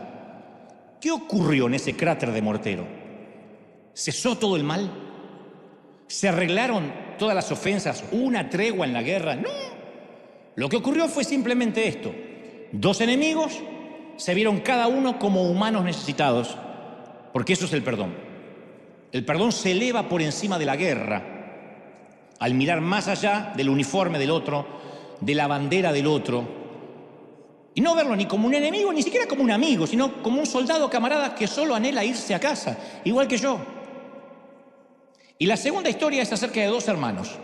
¿Qué ocurrió en ese cráter de mortero? ¿Cesó todo el mal? ¿Se arreglaron todas las ofensas? ¿Hubo una tregua en la guerra? No. Lo que ocurrió fue simplemente esto. 2 enemigos se vieron cada uno como humanos necesitados, porque eso es el perdón. El perdón se eleva por encima de la guerra, al mirar más allá del uniforme del otro, de la bandera del otro, y no verlo ni como un enemigo, ni siquiera como un amigo, sino como un soldado camarada que solo anhela irse a casa, igual que yo. Y la segunda historia es acerca de 2 hermanos.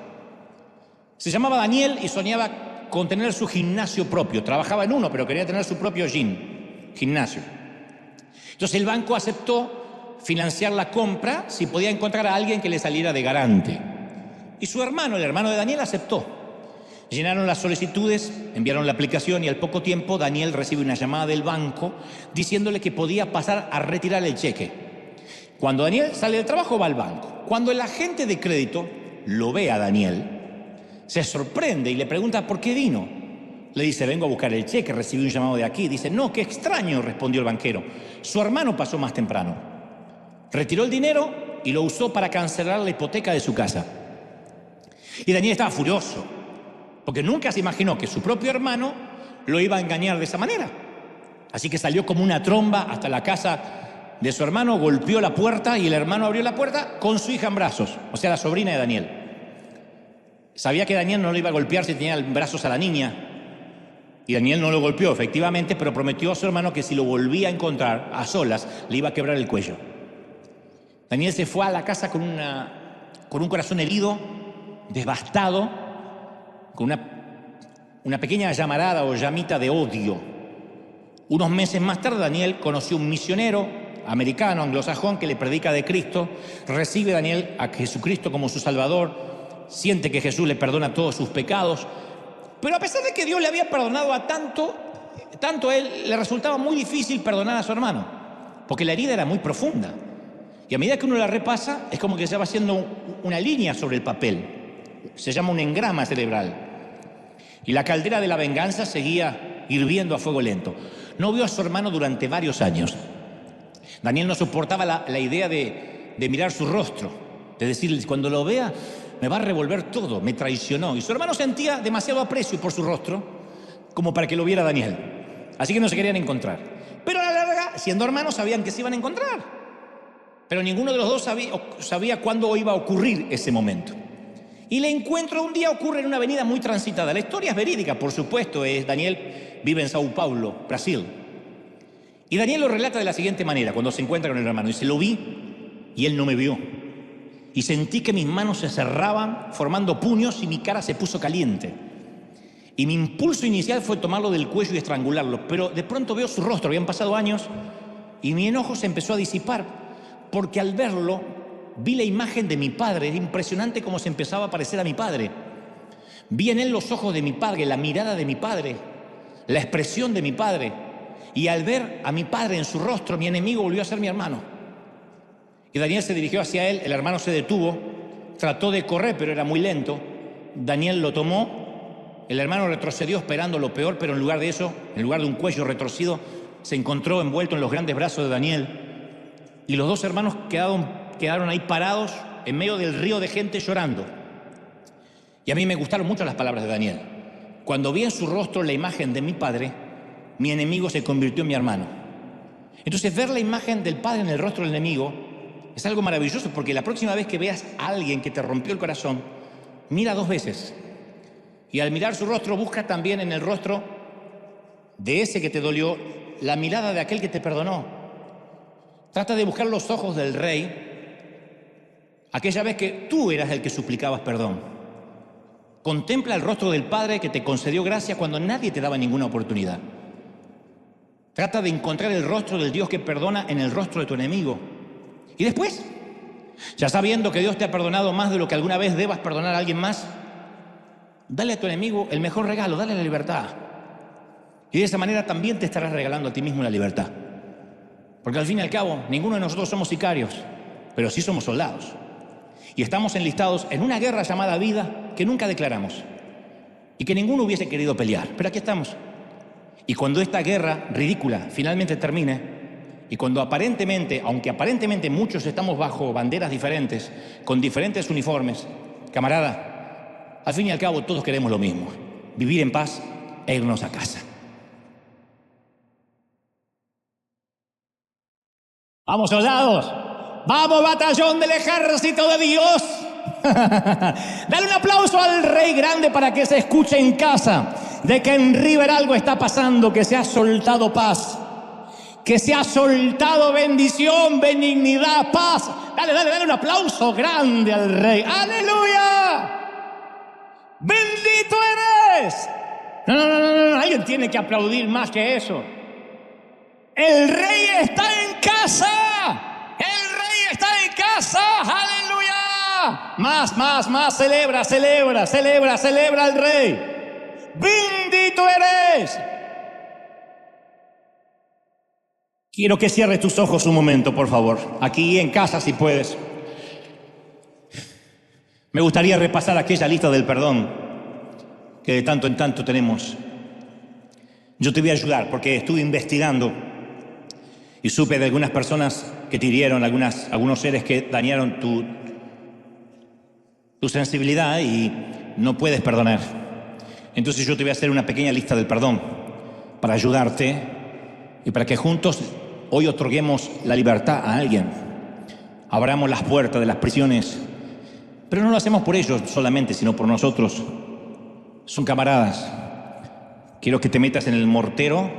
Se llamaba Daniel y soñaba con tener su gimnasio propio. Trabajaba en uno, pero quería tener su propio gimnasio. Entonces el banco aceptó financiar la compra si podía encontrar a alguien que le saliera de garante. Y su hermano, el hermano de Daniel, aceptó. Llenaron las solicitudes, enviaron la aplicación y al poco tiempo Daniel recibe una llamada del banco diciéndole que podía pasar a retirar el cheque. Cuando Daniel sale del trabajo va al banco. Cuando el agente de crédito lo ve a Daniel, se sorprende y le pregunta por qué vino. Le dice, vengo a buscar el cheque, recibí un llamado de aquí. Dice, no, qué extraño, respondió el banquero. Su hermano pasó más temprano. Retiró el dinero y lo usó para cancelar la hipoteca de su casa. Y Daniel estaba furioso, porque nunca se imaginó que su propio hermano lo iba a engañar de esa manera. Así que salió como una tromba hasta la casa de su hermano, golpeó la puerta y el hermano abrió la puerta con su hija en brazos, o sea, la sobrina de Daniel. Sabía que Daniel no lo iba a golpear si tenía en brazos a la niña. Y Daniel no lo golpeó, efectivamente, pero prometió a su hermano que si lo volvía a encontrar a solas, le iba a quebrar el cuello. Daniel se fue a la casa con un corazón herido, devastado, con una pequeña llamarada o llamita de odio. Unos meses más tarde, Daniel conoció un misionero americano, anglosajón, que le predica de Cristo. Recibe Daniel a Jesucristo como su Salvador, siente que Jesús le perdona todos sus pecados. Pero a pesar de que Dios le había perdonado a tanto a él le resultaba muy difícil perdonar a su hermano, porque la herida era muy profunda. Y a medida que uno la repasa, es como que se va haciendo una línea sobre el papel. Se llama un engrama cerebral. Y la caldera de la venganza seguía hirviendo a fuego lento. No vio a su hermano durante varios años. Daniel no soportaba la idea de mirar su rostro, de decirle, cuando lo vea, me va a revolver todo, me traicionó. Y su hermano sentía demasiado aprecio por su rostro como para que lo viera Daniel. Así que no se querían encontrar. Pero a la larga, siendo hermanos, sabían que se iban a encontrar. Pero ninguno de los dos sabía cuándo iba a ocurrir ese momento. Y el encuentro un día ocurre en una avenida muy transitada. La historia es verídica, por supuesto. Daniel vive en Sao Paulo, Brasil. Y Daniel lo relata de la siguiente manera, cuando se encuentra con el hermano. Dice, lo vi y él no me vio. Y sentí que mis manos se cerraban formando puños y mi cara se puso caliente. Y mi impulso inicial fue tomarlo del cuello y estrangularlo. Pero de pronto veo su rostro, habían pasado años, y mi enojo se empezó a disipar, porque al verlo vi la imagen de mi padre. Era impresionante cómo se empezaba a parecer a mi padre. Vi en él los ojos de mi padre, la mirada de mi padre, la expresión de mi padre. Y al ver a mi padre en su rostro, mi enemigo volvió a ser mi hermano. Y Daniel se dirigió hacia él, el hermano se detuvo, trató de correr, pero era muy lento. Daniel lo tomó, el hermano retrocedió esperando lo peor, pero en lugar de eso, en lugar de un cuello retorcido, se encontró envuelto en los grandes brazos de Daniel. Y los dos hermanos quedaron ahí parados en medio del río de gente llorando. Y a mí me gustaron mucho las palabras de Daniel. Cuando vi en su rostro la imagen de mi padre, mi enemigo se convirtió en mi hermano. Entonces, ver la imagen del padre en el rostro del enemigo es algo maravilloso, porque la próxima vez que veas a alguien que te rompió el corazón, mira dos veces. Y al mirar su rostro, busca también en el rostro de ese que te dolió la mirada de aquel que te perdonó. Trata de buscar los ojos del rey aquella vez que tú eras el que suplicabas perdón. Contempla el rostro del Padre que te concedió gracia cuando nadie te daba ninguna oportunidad. Trata de encontrar el rostro del Dios que perdona en el rostro de tu enemigo. Y después, ya sabiendo que Dios te ha perdonado más de lo que alguna vez debas perdonar a alguien más, dale a tu enemigo el mejor regalo, dale la libertad. Y de esa manera también te estarás regalando a ti mismo la libertad. Porque al fin y al cabo, ninguno de nosotros somos sicarios, pero sí somos soldados. Y estamos enlistados en una guerra llamada vida que nunca declaramos y que ninguno hubiese querido pelear. Pero aquí estamos. Y cuando esta guerra ridícula finalmente termine, y cuando aunque aparentemente muchos estamos bajo banderas diferentes, con diferentes uniformes, camarada, al fin y al cabo todos queremos lo mismo: vivir en paz e irnos a casa. ¡Vamos, soldados! ¡Vamos, batallón del ejército de Dios! Dale un aplauso al Rey Grande para que se escuche en casa de que en River algo está pasando, que se ha soltado paz, que se ha soltado bendición, benignidad, paz. Dale un aplauso grande al Rey. ¡Aleluya! ¡Bendito eres! No, alguien tiene que aplaudir más que eso. El Rey está en casa. El Rey está en casa. ¡Aleluya! Más. Celebra al Rey. ¡Bendito eres! Quiero que cierres tus ojos un momento, por favor. Aquí en casa, si puedes. Me gustaría repasar aquella lista del perdón que de tanto en tanto tenemos Yo te voy a ayudar porque estuve investigando y supe de algunas personas que te hirieron, algunos seres que dañaron tu sensibilidad y no puedes perdonar. Entonces yo te voy a hacer una pequeña lista del perdón para ayudarte y para que juntos hoy otorguemos la libertad a alguien. Abramos las puertas de las prisiones, pero no lo hacemos por ellos solamente, sino por nosotros. Son camaradas. Quiero que te metas en el mortero,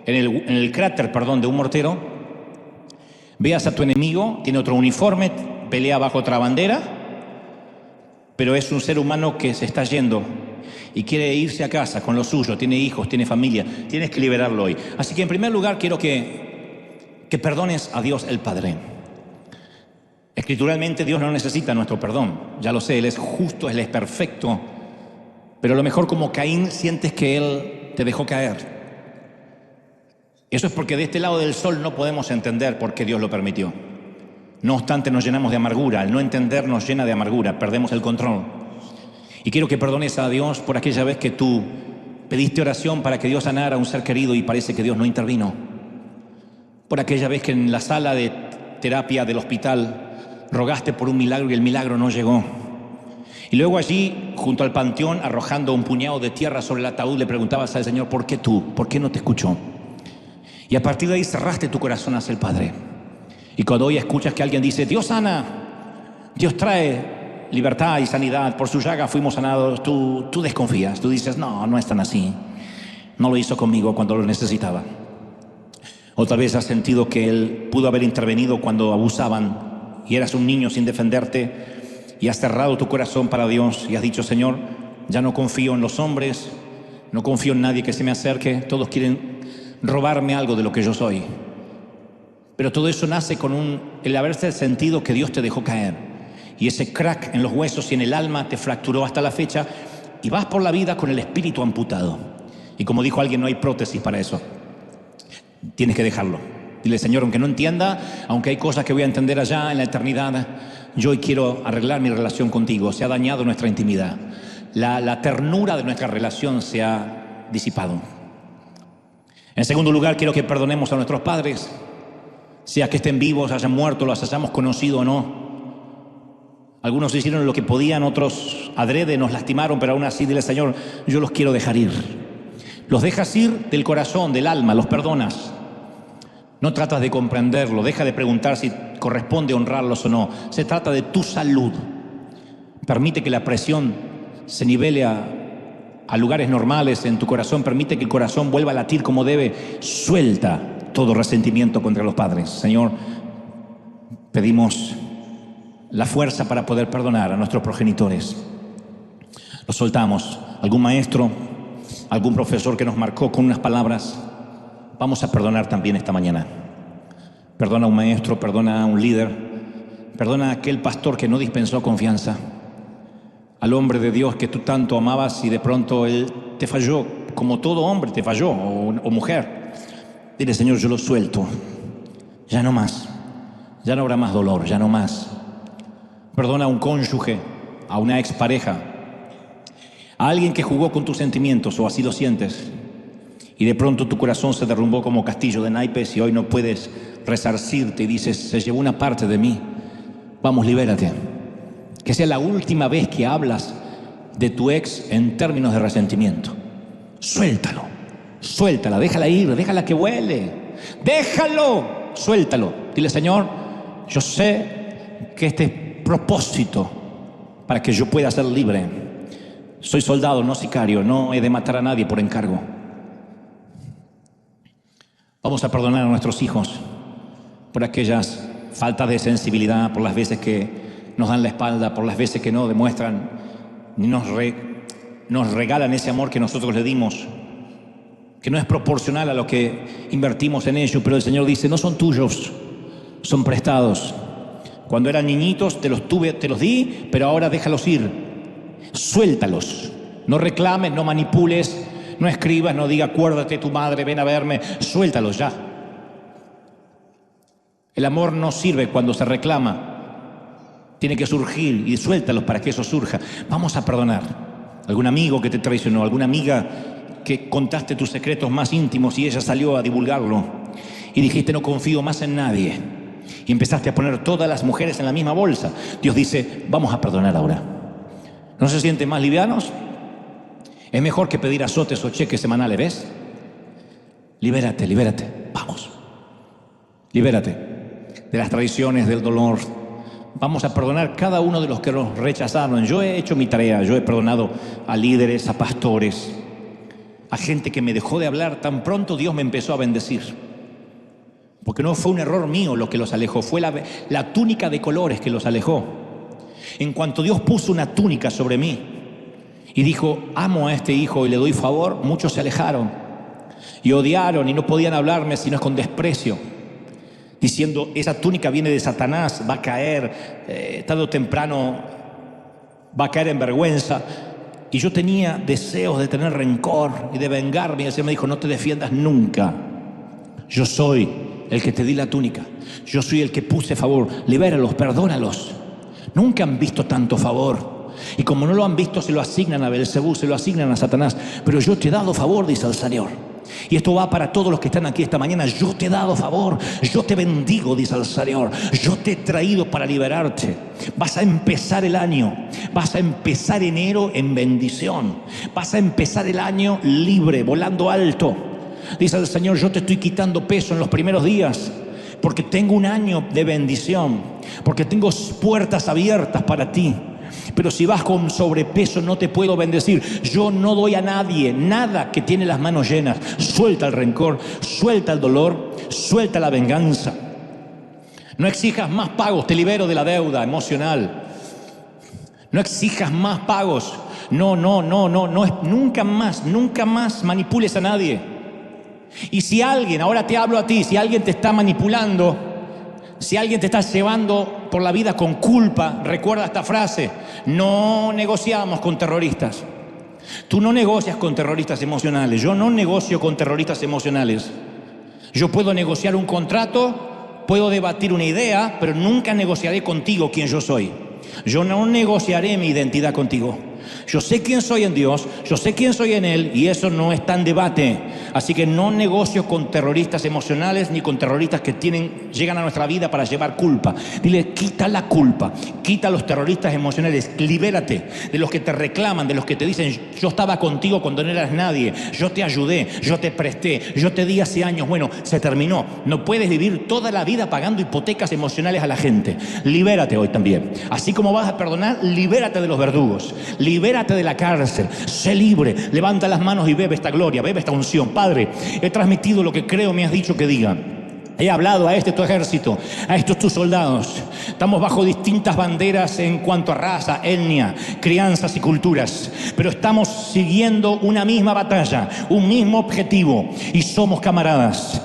en el cráter, de un mortero. Veas a tu enemigo, tiene otro uniforme, pelea bajo otra bandera, pero es un ser humano que se está yendo y quiere irse a casa con lo suyo, tiene hijos, tiene familia. Tienes que liberarlo hoy. Así que en primer lugar quiero que perdones a Dios el Padre. Escrituralmente Dios no necesita nuestro perdón, ya lo sé, Él es justo, Él es perfecto, pero a lo mejor como Caín sientes que Él te dejó caer. Eso es porque de este lado del sol no podemos entender por qué Dios lo permitió. No obstante, nos llenamos de amargura. Al no entender nos llena de amargura, perdemos el control. Y quiero que perdones a Dios por aquella vez que tú pediste oración para que Dios sanara a un ser querido y parece que Dios no intervino. Por aquella vez que en la sala de terapia del hospital rogaste por un milagro y el milagro no llegó. Y luego allí, junto al panteón, arrojando un puñado de tierra sobre el ataúd, le preguntabas al Señor, ¿por qué tú? ¿Por qué no te escuchó? Y a partir de ahí cerraste tu corazón hacia el Padre. Y cuando hoy escuchas que alguien dice, Dios sana, Dios trae libertad y sanidad, por su llaga fuimos sanados, tú desconfías, tú dices, no es tan así. No lo hizo conmigo cuando lo necesitaba. Otra vez has sentido que Él pudo haber intervenido cuando abusaban y eras un niño sin defenderte y has cerrado tu corazón para Dios y has dicho, Señor, ya no confío en los hombres, no confío en nadie que se me acerque, todos quieren robarme algo de lo que yo soy. Pero todo eso nace con el haberse sentido que Dios te dejó caer. Y ese crack en los huesos y en el alma te fracturó hasta la fecha y vas por la vida con el espíritu amputado. Y como dijo alguien, no hay prótesis para eso. Tienes que dejarlo. Dile, Señor, aunque no entienda, aunque hay cosas que voy a entender allá en la eternidad, yo hoy quiero arreglar mi relación contigo. Se ha dañado nuestra intimidad. La ternura de nuestra relación se ha disipado. En segundo lugar, quiero que perdonemos a nuestros padres, sea que estén vivos, hayan muerto, los hayamos conocido o no. Algunos hicieron lo que podían, otros adrede nos lastimaron, pero aún así dile, Señor, yo los quiero dejar ir. Los dejas ir del corazón, del alma, los perdonas. No tratas de comprenderlo, deja de preguntar si corresponde honrarlos o no. Se trata de tu salud. Permite que la presión se nivele a lugares normales en tu corazón, permite que el corazón vuelva a latir como debe. Suelta todo resentimiento contra los padres. Señor, pedimos la fuerza para poder perdonar a nuestros progenitores. Los soltamos. Algún maestro, algún profesor que nos marcó con unas palabras, vamos a perdonar también esta mañana. Perdona a un maestro, perdona a un líder, perdona a aquel pastor que no dispensó confianza, al hombre de Dios que tú tanto amabas y de pronto él te falló, como todo hombre te falló, o mujer. Dile, Señor, yo lo suelto, ya no más, ya no habrá más dolor, ya no más. Perdona a un cónyuge, a una expareja, a alguien que jugó con tus sentimientos, o así lo sientes, y de pronto tu corazón se derrumbó como castillo de naipes y hoy no puedes resarcirte y dices, se llevó una parte de mí. Vamos, libérate. Que sea la última vez que hablas de tu ex en términos de resentimiento. Suéltalo, suéltala, déjala ir, déjala que vuele. Déjalo, suéltalo. Dile, Señor, yo sé que este es propósito para que yo pueda ser libre. Soy soldado, no sicario, no he de matar a nadie por encargo. Vamos a perdonar a nuestros hijos por aquellas faltas de sensibilidad, por las veces que nos dan la espalda, por las veces que no demuestran ni nos regalan ese amor que nosotros le dimos, que no es proporcional a lo que invertimos en ellos, pero el Señor dice, no son tuyos, son prestados. Cuando eran niñitos te los di, pero ahora déjalos ir. Suéltalos. No reclames, no manipules, no escribas, no diga, acuérdate tu madre, ven a verme. Suéltalos ya. El amor no sirve cuando se reclama. Tiene que surgir y suéltalos para que eso surja. Vamos a perdonar. Algún amigo que te traicionó, alguna amiga que contaste tus secretos más íntimos y ella salió a divulgarlo. Y dijiste, no confío más en nadie. Y empezaste a poner todas las mujeres en la misma bolsa. Dios dice, vamos a perdonar ahora. ¿No se sienten más livianos? Es mejor que pedir azotes o cheques semanales, ¿ves? Libérate, libérate. Vamos. Libérate de las traiciones, del dolor. Vamos a perdonar cada uno de los que nos rechazaron. Yo he hecho mi tarea. Yo he perdonado a líderes, a pastores, a gente que me dejó de hablar. Tan pronto Dios me empezó a bendecir. Porque no fue un error mío lo que los alejó. Fue la túnica de colores que los alejó. En cuanto Dios puso una túnica sobre mí y dijo, amo a este hijo y le doy favor, muchos se alejaron y odiaron y no podían hablarme sino con desprecio, diciendo, esa túnica viene de Satanás, va a caer, tarde o temprano va a caer en vergüenza. Y yo tenía deseos de tener rencor y de vengarme. Y el Señor me dijo, no te defiendas nunca. Yo soy el que te di la túnica. Yo soy el que puse favor. Libéralos, perdónalos. Nunca han visto tanto favor. Y como no lo han visto, se lo asignan a Belcebú, se lo asignan a Satanás. Pero yo te he dado favor, dice el Señor. Y esto va para todos los que están aquí esta mañana. Yo te he dado favor, yo te bendigo, dice el Señor. Yo te he traído para liberarte. Vas a empezar el año, vas a empezar enero en bendición. Vas a empezar el año libre, volando alto. Dice el Señor, yo te estoy quitando peso en los primeros días, porque tengo un año de bendición, porque tengo puertas abiertas para ti. Pero si vas con sobrepeso no te puedo bendecir. Yo no doy a nadie nada que tiene las manos llenas. Suelta el rencor, suelta el dolor, suelta la venganza. No exijas más pagos, te libero de la deuda emocional. No exijas más pagos. No, nunca más manipules a nadie. Y si alguien, ahora te hablo a ti, si alguien te está manipulando, si alguien te está llevando por la vida con culpa, recuerda esta frase: no negociamos con terroristas. Tú no negocias con terroristas emocionales. Yo no negocio con terroristas emocionales. Yo puedo negociar un contrato, puedo debatir una idea, pero nunca negociaré contigo quién yo soy. Yo no negociaré mi identidad contigo. Yo sé quién soy en Dios, yo sé quién soy en Él, y eso no está en debate. Así que no negocio con terroristas emocionales ni con terroristas que llegan a nuestra vida para llevar culpa. Dile, quita la culpa, quita a los terroristas emocionales, libérate de los que te reclaman, de los que te dicen, yo estaba contigo cuando no eras nadie, yo te ayudé, yo te presté, yo te di hace años. Bueno, se terminó. No puedes vivir toda la vida pagando hipotecas emocionales a la gente. Libérate hoy también. Así como vas a perdonar, libérate de los verdugos, libérate de la cárcel, sé libre, levanta las manos y bebe esta gloria, bebe esta unción. Padre, he transmitido lo que creo me has dicho que diga. He hablado a este tu ejército, a estos tus soldados. Estamos bajo distintas banderas en cuanto a raza, etnia, crianzas y culturas, pero estamos siguiendo una misma batalla, un mismo objetivo, y somos camaradas,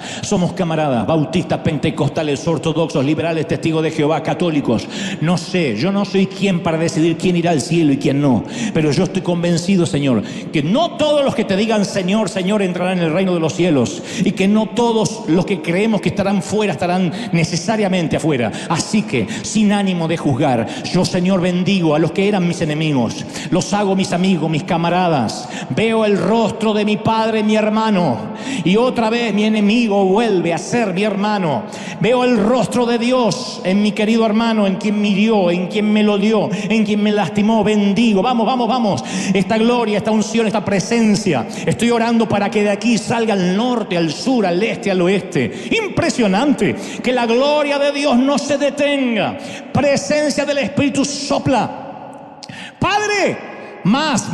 bautistas, pentecostales, ortodoxos, liberales, testigos de Jehová, católicos. No sé, yo no soy quien para decidir quién irá al cielo y quién no, pero yo estoy convencido, Señor, que no todos los que te digan Señor, Señor entrarán en el reino de los cielos, y que no todos los que creemos que estarán fuera estarán necesariamente afuera. Así que, sin ánimo de juzgar, yo, Señor, bendigo a los que eran mis enemigos, los hago mis amigos, mis camaradas. Veo el rostro de mi padre, mi hermano, y otra vez mi enemigo vuelve a ser mi hermano. Veo el rostro de Dios en mi querido hermano, en quien me hirió, en quien me lo dio, en quien me lastimó. Bendigo, vamos, esta gloria, esta unción, esta presencia. Estoy orando para que de aquí salga al norte, al sur, al este, al oeste. Impresionante, que la gloria de Dios no se detenga. Presencia del Espíritu sopla. Padre, más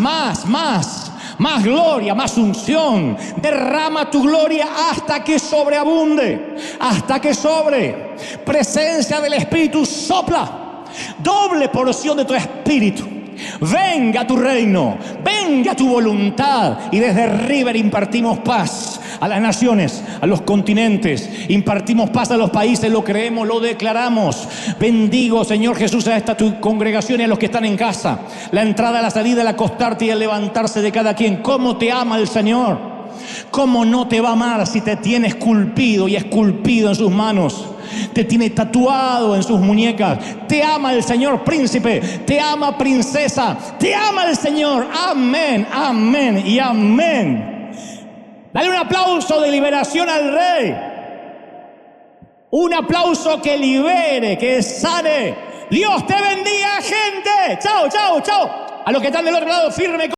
gloria, más unción. Derrama tu gloria hasta que sobreabunde, hasta que sobre. Presencia del Espíritu sopla. Doble porción de tu Espíritu. Venga tu reino, venga tu voluntad. Y desde River impartimos paz a las naciones, a los continentes, impartimos paz a los países, lo creemos, lo declaramos. Bendigo, Señor Jesús, a esta tu congregación y a los que están en casa, la entrada, la salida, el acostarte y el levantarse de cada quien. ¿Cómo te ama el Señor? ¿Cómo no te va a amar si te tiene esculpido y esculpido en sus manos? Te tiene tatuado en sus muñecas. Te ama el Señor, príncipe. Te ama, princesa. Te ama el Señor. Amén, amén y amén. Dale un aplauso de liberación al Rey. Un aplauso que libere, que sane. Dios te bendiga, gente. Chao, chao, chao. A los que están del otro lado, firme.